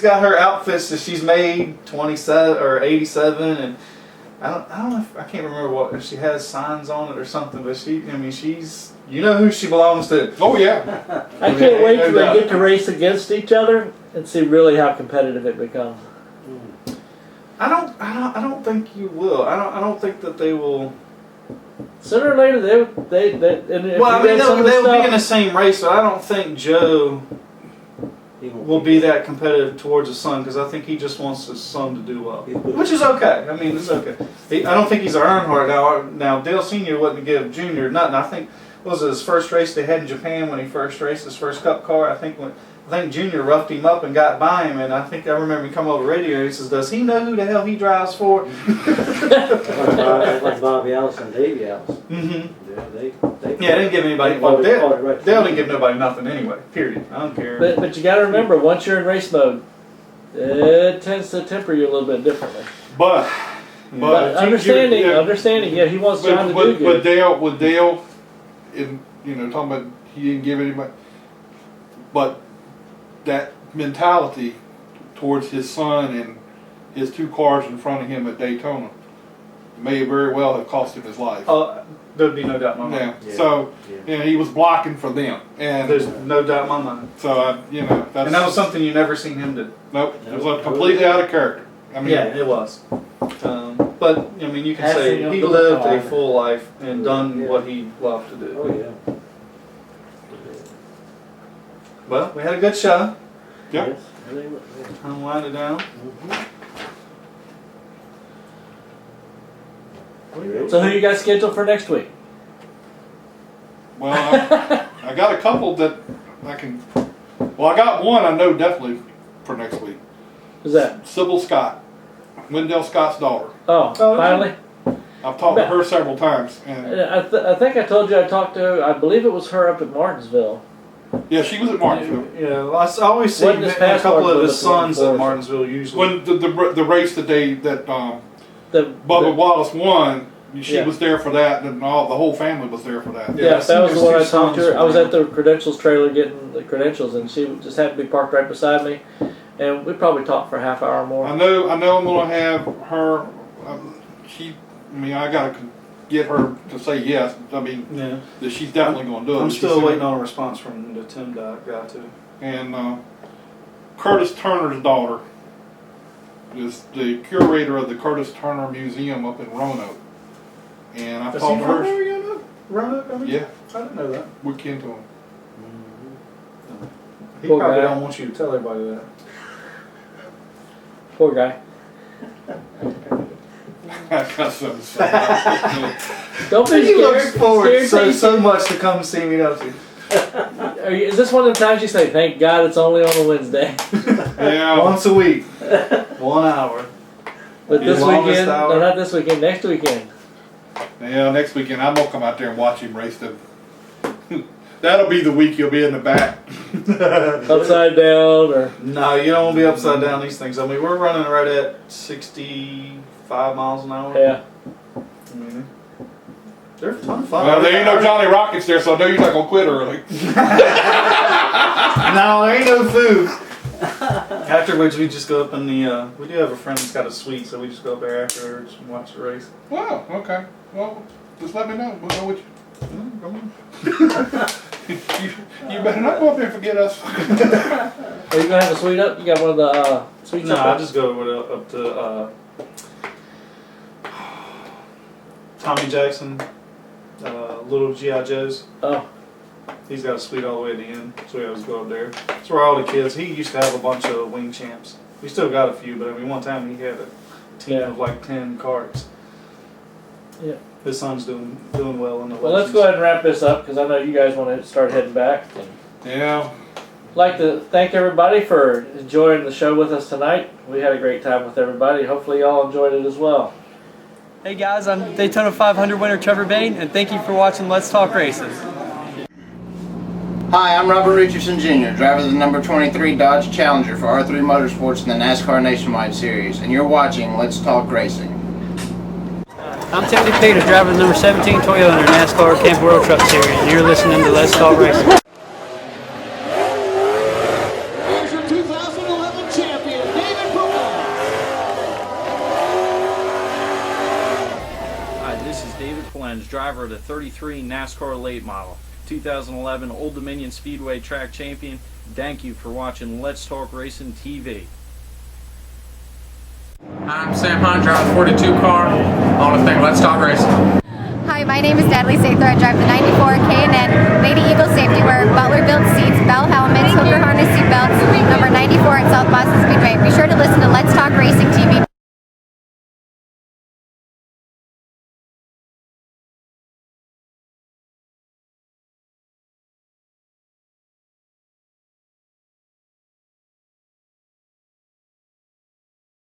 got her outfits that she's made 27 or 87, and I don't know if, I can't remember what, if she has signs on it or something. But she's you know who she belongs to. Oh yeah. I can't wait till they get to race against each other and see really how competitive it becomes. I don't think you will. I don't think that they will. Sooner or later, they Well, I mean, they'll be in the same race, but I don't think Joe will be that competitive towards his son, because I think he just wants his son to do well, which is okay. I mean, it's okay. I don't think he's an Earnhardt now. Dale Senior wouldn't give Junior nothing. I think was it his first race they had in Japan when he first raced his first Cup car. I think Junior roughed him up and got by him, and I remember him come over the radio and he says, "Does he know who the hell he drives for?" like Bobby Allison and Davey Allison. Mm-hmm. Yeah, they didn't give anybody. Well, Dale didn't give nobody nothing anyway. Period. I don't care. But you got to remember, once you're in race mode, it tends to temper you a little bit differently. But understanding, yeah, he wants John to do good. With Dale, talking about he didn't give anybody, but that mentality towards his son and his 2 cars in front of him at Daytona may very well have cost him his life. There'd be no doubt in my mind. Yeah. So, he was blocking for them, and there's no doubt in my mind. So, that's, and that was something you never seen him do. Nope, it was completely out of character. I mean, it was. But I mean, you can say he lived a full life and done what he loved to do. Oh yeah. Well, we had a good show. Yep. Yes. I'm winding down. So who you got scheduled for next week? Well, I got a couple that I can. Well, I got one I know definitely for next week. Who's that? Sybil Scott, Wendell Scott's daughter. Oh, finally. I've talked to her several times, and I think I told you I talked to her. I believe it was her up at Martinsville. yeah, she was at Martinsville. Yeah, I always see a couple of his sons at Martinsville usually. When the race that Bubba Wallace won, she was there for that, and the whole family was there for that. Yeah, that was the one I talked to her. I was at the credentials trailer getting the credentials, and she just happened to be parked right beside me, and we probably talked for a half hour or more. I know. I'm going to have her. I got to get her to say yes. I mean, that she's definitely going to do it. I'm still waiting on a response from the Tim Dot guy too. And Curtis Turner's daughter is the curator of the Curtis Turner Museum up in Roanoke. And I've Is he talked to from her. there again? Run it? I mean, Yeah, I didn't know that. we're kin to him. He Poor probably guy. don't want you to tell everybody that. Poor guy. I got something to say. Don't be He looks scared. forward Scared so much to come see me, don't you? Is this one of the times you say, "Thank God it's only on a Wednesday"? Yeah. Once a week, 1 hour. But Your this longest weekend, hour? no, not this weekend. Next weekend. Yeah, next weekend I'm gonna come out there and watch him race them. That'll be the week you'll be in the back. Upside down, or No, you don't want to be upside down these things. I mean, we're running right at 65 miles an hour. yeah. I mean, they're a ton of fun. Well, there ain't no Johnny Rockets there, so I know you're not gonna quit early. No, there ain't no food. Afterwards, we just go up in the. We do have a friend that's got a suite, so we just go up there afterwards and watch the race. Wow. Okay. Well, just let me know. We'll go with you. Come on. You better not go up there and forget us. Are you gonna have a suite up? You got one of the suites No, up? I just go up to Tommy Jackson, little G.I. Joe's. Oh, He's got a suite all the way to the end, so we always go up there. That's where all the kids. He used to have a bunch of wing champs. We still got a few, but I mean, one time he had a team of like 10 carts. yeah. His son's doing well in the. Well, let's go ahead and wrap this up because I know you guys want to start heading back. Yeah. I'd like to thank everybody for enjoying the show with us tonight. We had a great time with everybody. Hopefully, y'all enjoyed it as well. Hey guys, I'm Daytona 500 winner Trevor Bain, and thank you for watching Let's Talk Racing. Hi, I'm Robert Richardson Jr., driver of the number 23 Dodge Challenger for R3 Motorsports in the NASCAR Nationwide Series, and you're watching Let's Talk Racing. I'm Timothy Peter, driver of the number 17 Toyota NASCAR Camp World Truck Series, and you're listening to Let's Talk Racing. Here's your 2011 champion, David Brehm. Hi, this is David Flens, driver of the 33 NASCAR Late Model, 2011 Old Dominion Speedway Track Champion. Thank you for watching Let's Talk Racing TV. I'm Sam Hunt, drive the 42 car on the thing Let's Talk Racing. Hi, my name is Natalie Sather. I drive the 94 K&N Lady Eagle Safety, where Butler Bill